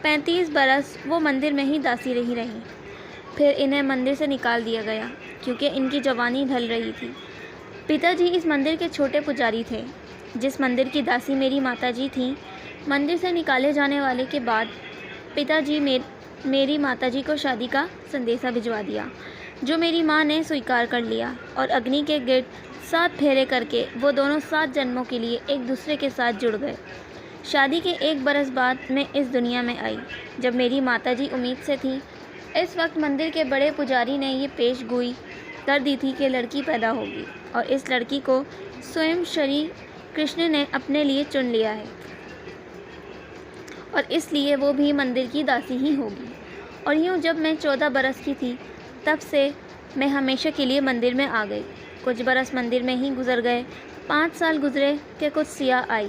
35 برس وہ مندر میں ہی داسی رہی۔ پھر انہیں مندر سے نکال دیا گیا کیونکہ ان کی جوانی ڈھل رہی تھی۔ پتا جی اس مندر کے چھوٹے پجاری تھے۔ جس مندر کی داسی میری ماتا جی تھیں، مندر سے نکالے جانے والے کے بعد پتا جی میری ماتا جی کو شادی کا سندیسہ بھجوا دیا، جو میری ماں نے سویکار کر لیا، اور اگنی کے گرد 7 پھیرے کر کے وہ دونوں 7 جنموں کے لیے ایک دوسرے کے ساتھ جڑ گئے۔ شادی کے 1 برس بعد میں اس دنیا میں آئی، جب میری ماتا جی امید سے تھیں۔ اس وقت مندر کے بڑے پجاری نے یہ پیش گوئی کر دی تھی کہ لڑکی پیدا ہوگی، اور اس لڑکی کو سوئم شری کرشن نے اپنے لیے چن لیا ہے، اور اس لیے وہ بھی مندر کی داسی ہی ہوگی۔ اور یوں جب میں 14 برس کی تھی، تب سے میں ہمیشہ کے لیے مندر میں آ گئی۔ کچھ برس مندر میں ہی گزر گئے۔ 5 سال گزرے کہ کچھ سیاح آئی،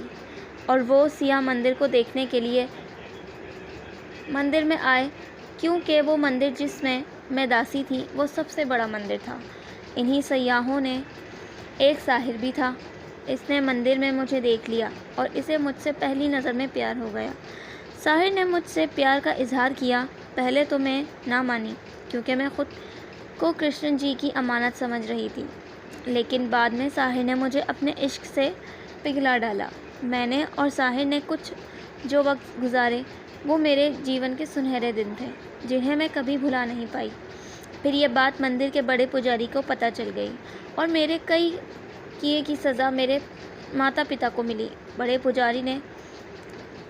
اور وہ سیاح مندر کو دیکھنے کے لیے مندر میں آئے، کیونکہ وہ مندر جس میں داسی تھی وہ سب سے بڑا مندر تھا۔ انہی سیاحوں نے ایک ساحر بھی تھا۔ اس نے مندر میں مجھے دیکھ لیا اور اسے مجھ سے پہلی نظر میں پیار ہو گیا۔ ساحر نے مجھ سے پیار کا اظہار کیا۔ پہلے تو میں نہ مانی، کیونکہ میں خود کو کرشن جی کی امانت سمجھ رہی تھی، لیکن بعد میں ساحر نے مجھے اپنے عشق سے پگھلا ڈالا۔ میں نے اور ساحر نے کچھ جو وقت گزارے وہ میرے جیون کے سنہرے دن تھے، جنہیں میں کبھی بھلا نہیں پائی۔ پھر یہ بات مندر کے بڑے پجاری کو پتہ چل گئی، اور میرے کئی کیے کی سزا میرے ماتا پتا کو ملی۔ بڑے پجاری نے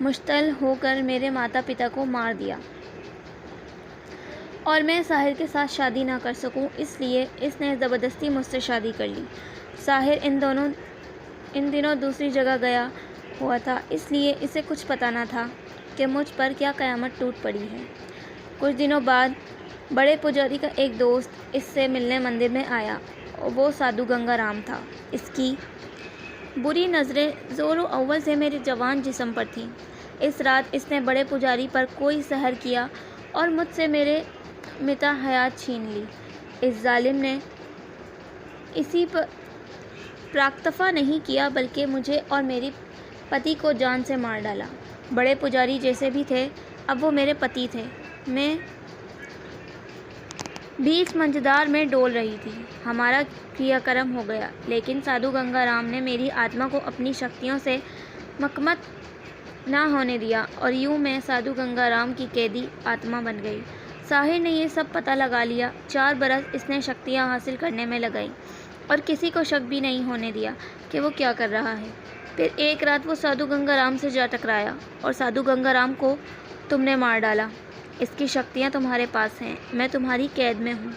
مشتعل ہو کر میرے ماتا پتا کو مار دیا، اور میں ساحر کے ساتھ شادی نہ کر سکوں، اس لیے اس نے زبردستی مجھ سے شادی کر لی۔ ساحر ان دنوں دوسری جگہ گیا ہوا تھا، اس لیے اسے کچھ پتہ نہ تھا کہ مجھ پر کیا قیامت ٹوٹ پڑی ہے۔ کچھ دنوں بعد بڑے پجاری کا ایک دوست اس سے ملنے مندر میں آیا، اور وہ سادھو گنگا رام تھا۔ اس کی بری نظریں زور و اول سے میرے جوان جسم پر تھیں۔ اس رات اس نے بڑے پجاری پر کوئی سحر کیا اور مجھ سے میرے متا حیات چھین لی۔ اس ظالم نے اسی پر پراکتفا نہیں کیا، بلکہ مجھے اور میری پتی کو جان سے مار ڈالا۔ بڑے پجاری جیسے بھی تھے، اب وہ میرے پتی تھے۔ میں بیچ منجدار میں ڈول رہی تھی۔ ہمارا کریا کرم ہو گیا، لیکن سادھو گنگا رام نے میری آتما کو اپنی شکتیوں سے مکمت نہ ہونے دیا، اور یوں میں سادھو گنگا رام کی قیدی آتما بن گئی۔ ساحر نے یہ سب پتہ لگا لیا۔ 4 برس اس نے شکتیاں حاصل کرنے میں لگائی، اور کسی کو شک بھی نہیں ہونے دیا کہ وہ کیا کر رہا ہے۔ پھر ایک رات وہ سادھو گنگا رام سے جا ٹکرایا، اور سادھو گنگا رام کو تم نے مار ڈالا۔ اس کی شکتیاں تمہارے پاس ہیں، میں تمہاری قید میں ہوں۔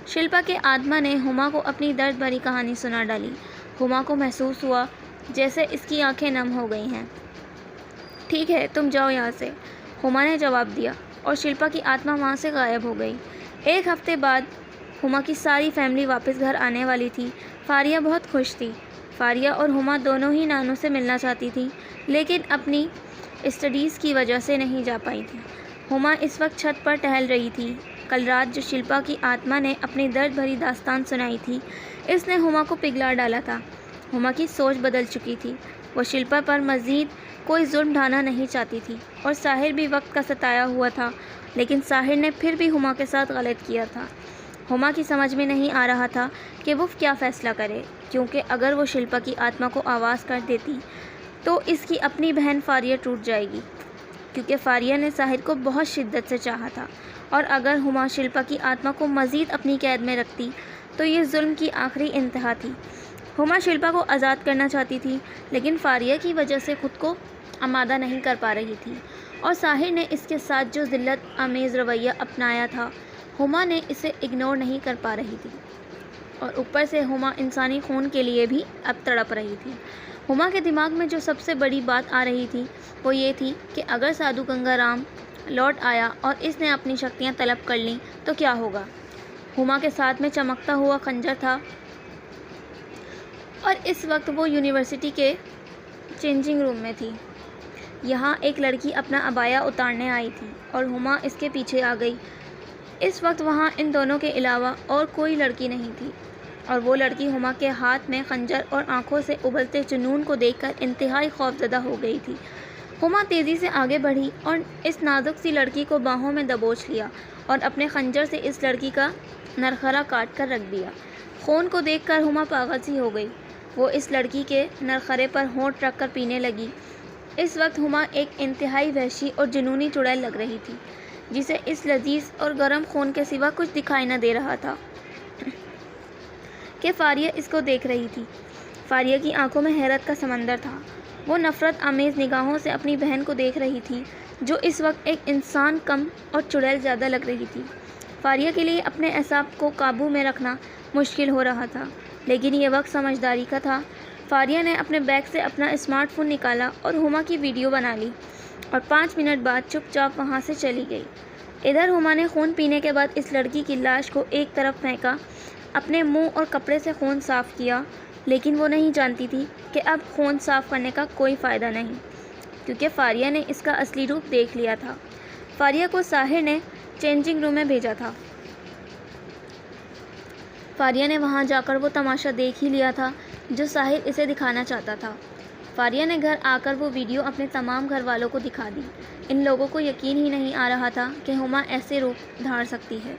شلپا کے آتما نے ہما کو اپنی درد بھری کہانی سنا ڈالی۔ ہما کو محسوس ہوا جیسے اس کی آنکھیں نم ہو گئی ہیں۔ ٹھیک ہے، تم جاؤ یہاں سے، ہما نے جواب دیا، اور شلپا کی آتما وہاں سے غائب ہو گئی۔ 1 ہفتے بعد ہما کی ساری فیملی واپس گھر آنے والی تھی۔ فاریہ بہت خوش تھی۔ فاریہ اور ہما دونوں ہی نانو سے ملنا چاہتی تھیں، لیکن اپنی اسٹڈیز کی وجہ سے نہیں جا پائی تھیں۔ ہما اس وقت چھت پر ٹہل رہی تھی۔ کل رات جو شلپا کی آتما نے اپنی درد بھری داستان سنائی تھی، اس نے ہما کو پگھلا ڈالا تھا۔ ہما کی سوچ بدل چکی تھی۔ وہ شلپا پر مزید کوئی ظلم ڈھانا نہیں چاہتی تھی، اور ساحر بھی وقت کا ستایا ہوا تھا، لیکن ساحر نے پھر بھی ہما کے ساتھ غلط کیا تھا۔ ہما کی سمجھ میں نہیں آ رہا تھا کہ وہ کیا فیصلہ کرے، کیونکہ اگر وہ شلپا کی آتما کو آواز کر دیتی تو اس کی اپنی بہن فاریہ ٹوٹ جائے گی، کیونکہ فاریہ نے ساحر کو بہت شدت سے چاہا تھا، اور اگر ہما شلپا کی آتما کو مزید اپنی قید میں رکھتی تو یہ ظلم کی آخری انتہا تھی۔ ہما شلپا کو آزاد کرنا چاہتی تھی، لیکن فاریہ کی وجہ سے خود کو آمادہ نہیں کر پا رہی تھی۔ اور ساحر نے اس کے ساتھ جو ذلت آمیز رویہ اپنایا تھا، ہما نے اسے اگنور نہیں کر پا رہی تھی، اور اوپر سے ہما انسانی خون کے لیے بھی اب تڑپ رہی تھی۔ ہما کے دماغ میں جو سب سے بڑی بات آ رہی تھی وہ یہ تھی کہ اگر سادھو گنگا رام لوٹ آیا اور اس نے اپنی شکتیاں طلب کر لیں تو کیا ہوگا۔ ہما کے ساتھ میں چمکتا ہوا خنجر تھا، اور اس وقت وہ یونیورسٹی کے چینجنگ روم میں تھی۔ یہاں ایک لڑکی اپنا عبایا اتارنے آئی تھی اور ہما اس کے پیچھے آ گئی۔ اس وقت وہاں ان دونوں کے علاوہ اور کوئی لڑکی نہیں تھی، اور وہ لڑکی ہما کے ہاتھ میں خنجر اور آنکھوں سے ابلتے جنون کو دیکھ کر انتہائی خوفزدہ ہو گئی تھی۔ ہما تیزی سے آگے بڑھی اور اس نازک سی لڑکی کو باہوں میں دبوچ لیا اور اپنے خنجر سے اس لڑکی کا نرخرا کاٹ کر رکھ دیا۔ خون کو دیکھ کر ہما پاگل سی ہو گئی۔ وہ اس لڑکی کے نرخرے پر ہونٹ رکھ کر پینے لگی۔ اس وقت ہما ایک انتہائی وحشی اور جنونی چڑیل لگ رہی تھی، جسے اس لذیذ اور گرم خون کے سوا کچھ دکھائی نہ دے رہا تھا کہ فاریہ اس کو دیکھ رہی تھی۔ فاریہ کی آنکھوں میں حیرت کا سمندر تھا۔ وہ نفرت آمیز نگاہوں سے اپنی بہن کو دیکھ رہی تھی، جو اس وقت ایک انسان کم اور چڑیل زیادہ لگ رہی تھی۔ فاریہ کے لیے اپنے اعصاب کو قابو میں رکھنا مشکل ہو رہا تھا، لیکن یہ وقت سمجھداری کا تھا۔ فاریہ نے اپنے بیگ سے اپنا اسمارٹ فون نکالا اور ہما کی ویڈیو بنا لی، اور 5 منٹ بعد چپ چاپ وہاں سے چلی گئی۔ ادھر ہما نے خون پینے کے بعد اس لڑکی کی لاش کو ایک طرف پھینکا، اپنے منہ اور کپڑے سے خون صاف کیا، لیکن وہ نہیں جانتی تھی کہ اب خون صاف کرنے کا کوئی فائدہ نہیں، کیونکہ فاریہ نے اس کا اصلی روپ دیکھ لیا تھا۔ فاریہ کو ساحر نے چینجنگ روم میں بھیجا تھا۔ فاریہ نے وہاں جا کر وہ تماشا دیکھ ہی لیا تھا جو ساحر اسے دکھانا چاہتا تھا۔ فاریہ نے گھر آ کر وہ ویڈیو اپنے تمام گھر والوں کو دکھا دی۔ ان لوگوں کو یقین ہی نہیں آ رہا تھا کہ ہما ایسے روپ دھار سکتی ہے۔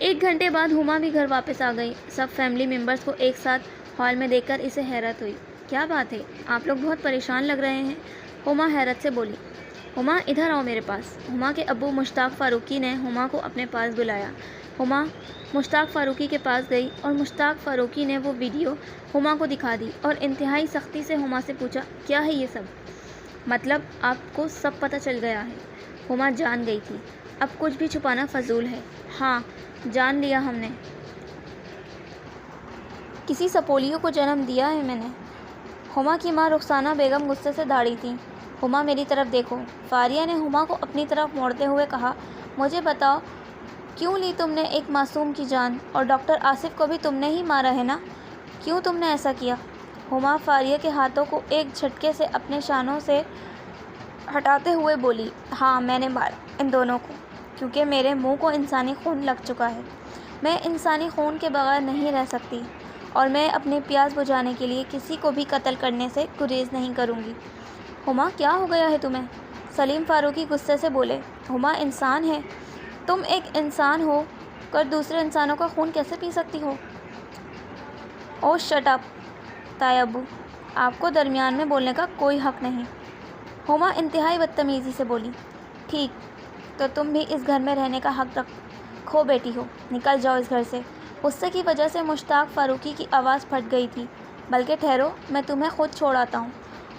1 گھنٹے بعد ہما بھی گھر واپس آ گئی۔ سب فیملی ممبرز کو ایک ساتھ ہال میں دیکھ کر اسے حیرت ہوئی۔ کیا بات ہے، آپ لوگ بہت پریشان لگ رہے ہیں، ہما حیرت سے بولی۔ ہما ادھر آؤ میرے پاس۔ ہما کے ابو مشتاق فاروقی نے ہما کو اپنے پاس بلایا۔ ہما مشتاق فاروقی کے پاس گئی اور مشتاق فاروقی نے وہ ویڈیو ہما کو دکھا دی اور انتہائی سختی سے ہما سے پوچھا، کیا ہے یہ سب؟ مطلب آپ کو سب پتہ چل گیا ہے؟ ہما جان گئی تھی اب کچھ بھی چھپانا فضول ہے۔ ہاں، جان لیا ہم نے۔ کسی سپولیو کو جنم دیا ہے میں نے۔ ہما کی ماں رخسانہ بیگم غصے سے دھاڑی تھیں۔ ہما میری طرف دیکھو۔ فاریہ نے ہما کو اپنی طرف موڑتے ہوئے کہا، مجھے بتاؤ کیوں لی تم نے ایک معصوم کی جان، اور ڈاکٹر آصف کو بھی تم نے ہی مارا ہے نا؟ کیوں تم نے ایسا کیا؟ ہما فاریہ کے ہاتھوں کو ایک جھٹکے سے اپنے شانوں سے ہٹاتے ہوئے بولی، ہاں میں نے مارا ان دونوں کو، کیونکہ میرے منہ کو انسانی خون لگ چکا ہے۔ میں انسانی خون کے بغیر نہیں رہ سکتی، اور میں اپنے پیاس بجھانے کے لیے کسی کو بھی قتل کرنے سے گریز نہیں کروں گی۔ ہما کیا ہو گیا ہے تمہیں؟ سلیم فاروقی غصے سے بولے، ہما انسان ہے، تم ایک انسان ہو کر دوسرے انسانوں کا خون کیسے پی سکتی ہو؟ او شٹ اپ تایا ابو، آپ کو درمیان میں بولنے کا کوئی حق نہیں۔ ہما انتہائی بدتمیزی سے بولی، ٹھیک تو تم بھی اس گھر میں رہنے کا حق رکھو بیٹی ہو، نکل جاؤ اس گھر سے۔ غصے کی وجہ سے مشتاق فاروقی کی آواز پھٹ گئی تھی، بلکہ ٹھہرو میں تمہیں خود چھوڑ آتا ہوں۔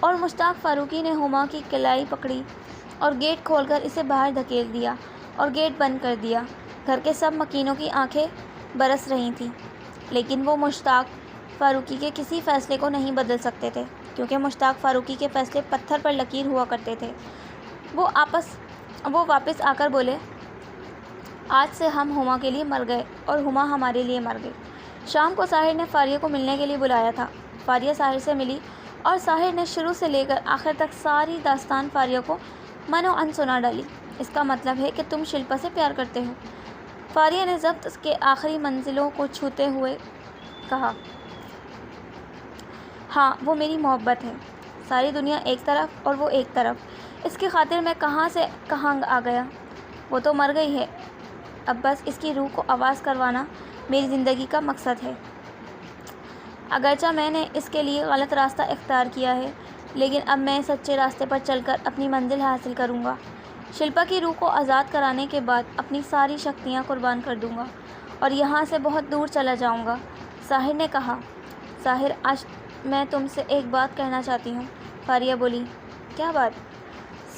اور مشتاق فاروقی نے ہما کی کلائی پکڑی اور گیٹ کھول کر اسے باہر دھکیل دیا اور گیٹ بند کر دیا۔ گھر کے سب مکینوں کی آنکھیں برس رہی تھیں، لیکن وہ مشتاق فاروقی کے کسی فیصلے کو نہیں بدل سکتے تھے، کیونکہ مشتاق فاروقی کے فیصلے پتھر پر لکیر ہوا کرتے تھے۔ وہ واپس آ کر بولے، آج سے ہم ہما کے لیے مر گئے اور ہما ہمارے لیے مر گئی۔ شام کو ساحر نے فاریہ کو ملنے کے لیے بلایا تھا۔ فاریہ ساحر سے ملی اور ساحر نے شروع سے لے کر آخر تک ساری داستان فاریہ کو من و عن سنا ڈالی۔ اس کا مطلب ہے کہ تم شلپا سے پیار کرتے ہو؟ فاریہ نے ضبط کے آخری منزلوں کو چھوتے ہوئے کہا، ہاں وہ میری محبت ہے، ساری دنیا ایک طرف اور وہ ایک طرف، اس کی خاطر میں کہاں سے کہاں آ گیا۔ وہ تو مر گئی ہے، اب بس اس کی روح کو آواز کروانا میری زندگی کا مقصد ہے۔ اگرچہ میں نے اس کے لیے غلط راستہ اختیار کیا ہے، لیکن اب میں سچے راستے پر چل کر اپنی منزل حاصل کروں گا۔ شلپا کی روح کو آزاد کرانے کے بعد اپنی ساری شکتیاں قربان کر دوں گا اور یہاں سے بہت دور چلا جاؤں گا۔ ساحر نے کہا، ساحر آج میں تم سے ایک بات کہنا چاہتی ہوں۔ فاریہ بولی، کیا بات؟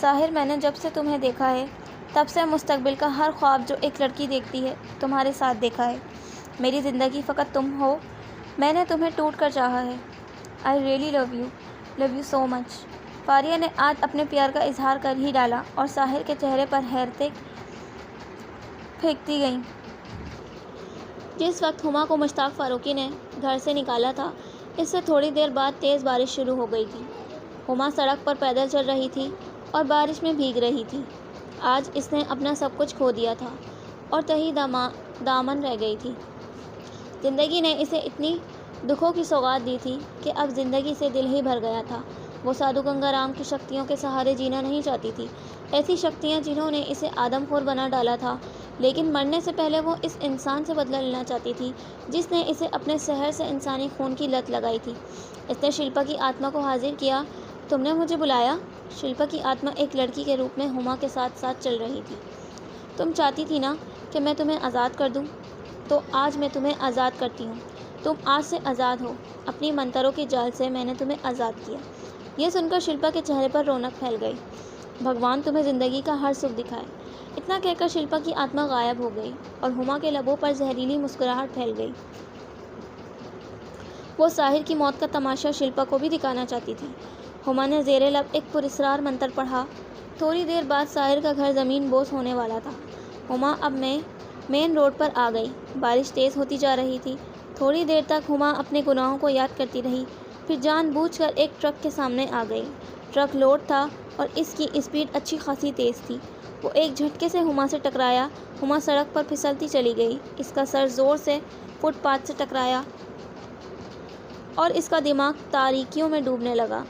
ساحر، میں نے جب سے تمہیں دیکھا ہے تب سے مستقبل کا ہر خواب جو ایک لڑکی دیکھتی ہے تمہارے ساتھ دیکھا ہے۔ میری زندگی فقط تم ہو، میں نے تمہیں ٹوٹ کر چاہا ہے۔ I really love you so much۔ Faria نے آج اپنے پیار کا اظہار کر ہی ڈالا اور ساحر کے چہرے پر حیرتیں پھینکتی گئیں۔ جس وقت ہما کو مشتاق فاروقی نے گھر سے نکالا تھا، اس سے تھوڑی دیر بعد تیز بارش شروع ہو گئی تھی۔ ہما سڑک پر پیدل چل رہی تھی اور بارش میں بھیگ رہی تھی۔ آج اس نے اپنا سب کچھ کھو دیا تھا اور تہی دامن رہ گئی تھی۔ زندگی نے اسے اتنی دکھوں کی سوغات دی تھی کہ اب زندگی سے دل ہی بھر گیا تھا۔ وہ سادھو گنگا رام کی شکتیوں کے سہارے جینا نہیں چاہتی تھی، ایسی شکتیاں جنہوں نے اسے آدم خور بنا ڈالا تھا، لیکن مرنے سے پہلے وہ اس انسان سے بدلہ لینا چاہتی تھی جس نے اسے اپنے سحر سے انسانی خون کی لت لگائی تھی۔ اس نے شلپا کی آتما کو حاضر کیا۔ تم نے مجھے بلایا؟ شلپا کی آتما ایک لڑکی کے روپ میں ہما کے ساتھ ساتھ چل رہی تھی۔ تم چاہتی تھی نا کہ میں تمہیں آزاد کر دوں، تو آج میں تمہیں آزاد کرتی ہوں۔ تم آج سے آزاد ہو، اپنی منتروں کے جال سے میں نے تمہیں آزاد کیا۔ یہ سن کر شلپا کے چہرے پر رونق پھیل گئی۔ بھگوان تمہیں زندگی کا ہر سکھ دکھائے۔ اتنا کہہ کر شلپا کی آتما غائب ہو گئی اور ہما کے لبوں پر زہریلی مسکراہٹ پھیل گئی۔ وہ ساحر کی موت کا تماشا شلپا کو بھی دکھانا چاہتی تھی۔ ہما نے زیر لب ایک پراسرار منتر پڑھا۔ تھوڑی دیر بعد ساحر کا گھر زمین بوس ہونے والا تھا۔ ہما اب مین روڈ پر آ گئی۔ بارش تیز ہوتی جا رہی تھی۔ تھوڑی دیر تک ہما اپنے گناہوں کو یاد کرتی رہی، پھر جان بوجھ کر ایک ٹرک کے سامنے آ گئی۔ ٹرک لوڈ تھا اور اس کی اسپیڈ اچھی خاصی تیز تھی۔ وہ ایک جھٹکے سے ہما سے ٹکرایا۔ ہما سڑک پر پھسلتی چلی گئی۔ اس کا سر زور سے فٹ پاتھ سے ٹکرایا اور اس کا دماغ تاریکیوں میں ڈوبنے لگا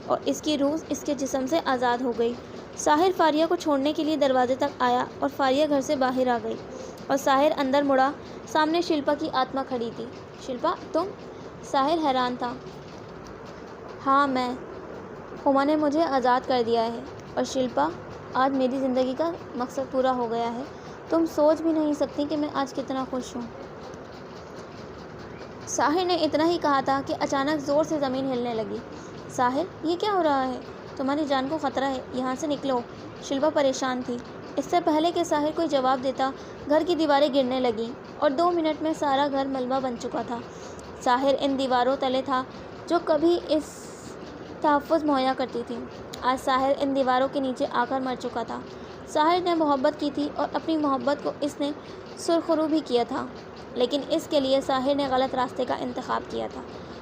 اور اس کی روح اس کے جسم سے آزاد ہو گئی۔ ساحر فاریہ کو چھوڑنے کے لیے دروازے تک آیا اور فاریہ گھر سے باہر آ گئی اور ساحر اندر مڑا۔ سامنے شلپا کی آتما کھڑی تھی۔ شلپا، تم؟ ساحر حیران تھا۔ ہاں میں۔ ہما نے مجھے آزاد کر دیا ہے اور شلپا، آج میری زندگی کا مقصد پورا ہو گیا ہے۔ تم سوچ بھی نہیں سکتی کہ میں آج کتنا خوش ہوں۔ ساحر نے اتنا ہی کہا تھا کہ اچانک زور سے زمین ہلنے لگی۔ ساحر، یہ کیا ہو رہا ہے؟ تمہاری جان کو خطرہ ہے، یہاں سے نکلو۔ شلپا پریشان تھی۔ اس سے پہلے کہ ساحر کوئی جواب دیتا، گھر کی دیواریں گرنے لگیں اور 2 منٹ میں سارا گھر ملبہ بن چکا تھا۔ ساحر ان دیواروں تلے تھا جو کبھی اس تحفظ مہیا کرتی تھی۔ آج ساحر ان دیواروں کے نیچے آ کر مر چکا تھا۔ ساحر نے محبت کی تھی اور اپنی محبت کو اس نے سرخرو بھی کیا تھا، لیکن اس کے لیے ساحر نے غلط راستے کا انتخاب کیا تھا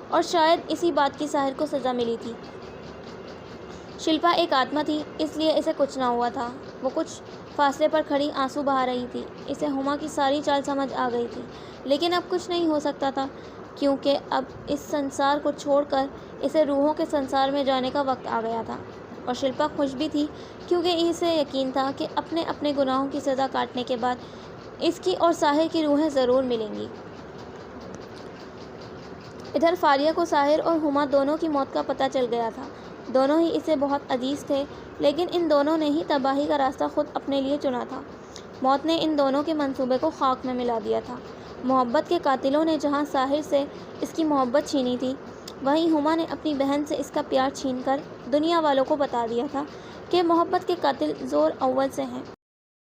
اور شاید اسی بات کی ساحر کو سزا ملی تھی۔ شلپا ایک آتما تھی، اس لیے اسے کچھ نہ ہوا تھا۔ وہ کچھ فاصلے پر کھڑی آنسو بہا رہی تھی۔ اسے ہما کی ساری چال سمجھ آ گئی تھی، لیکن اب کچھ نہیں ہو سکتا تھا، کیونکہ اب اس سنسار کو چھوڑ کر اسے روحوں کے سنسار میں جانے کا وقت آ گیا تھا۔ اور شلپا خوش بھی تھی، کیونکہ اسے یقین تھا کہ اپنے گناہوں کی سزا کاٹنے کے بعد اس کی اور ساحر کی روحیں ضرور ملیں گی۔ ادھر فاریہ کو ساحر اور ہما دونوں کی موت کا پتہ چل گیا تھا۔ دونوں ہی اسے بہت عزیز تھے، لیکن ان دونوں نے ہی تباہی کا راستہ خود اپنے لیے چنا تھا۔ موت نے ان دونوں کے منصوبے کو خاک میں ملا دیا تھا۔ محبت کے قاتلوں نے جہاں ساحر سے اس کی محبت چھینی تھی، وہیں ہما نے اپنی بہن سے اس کا پیار چھین کر دنیا والوں کو بتا دیا تھا کہ محبت کے قاتل زور اول سے ہیں۔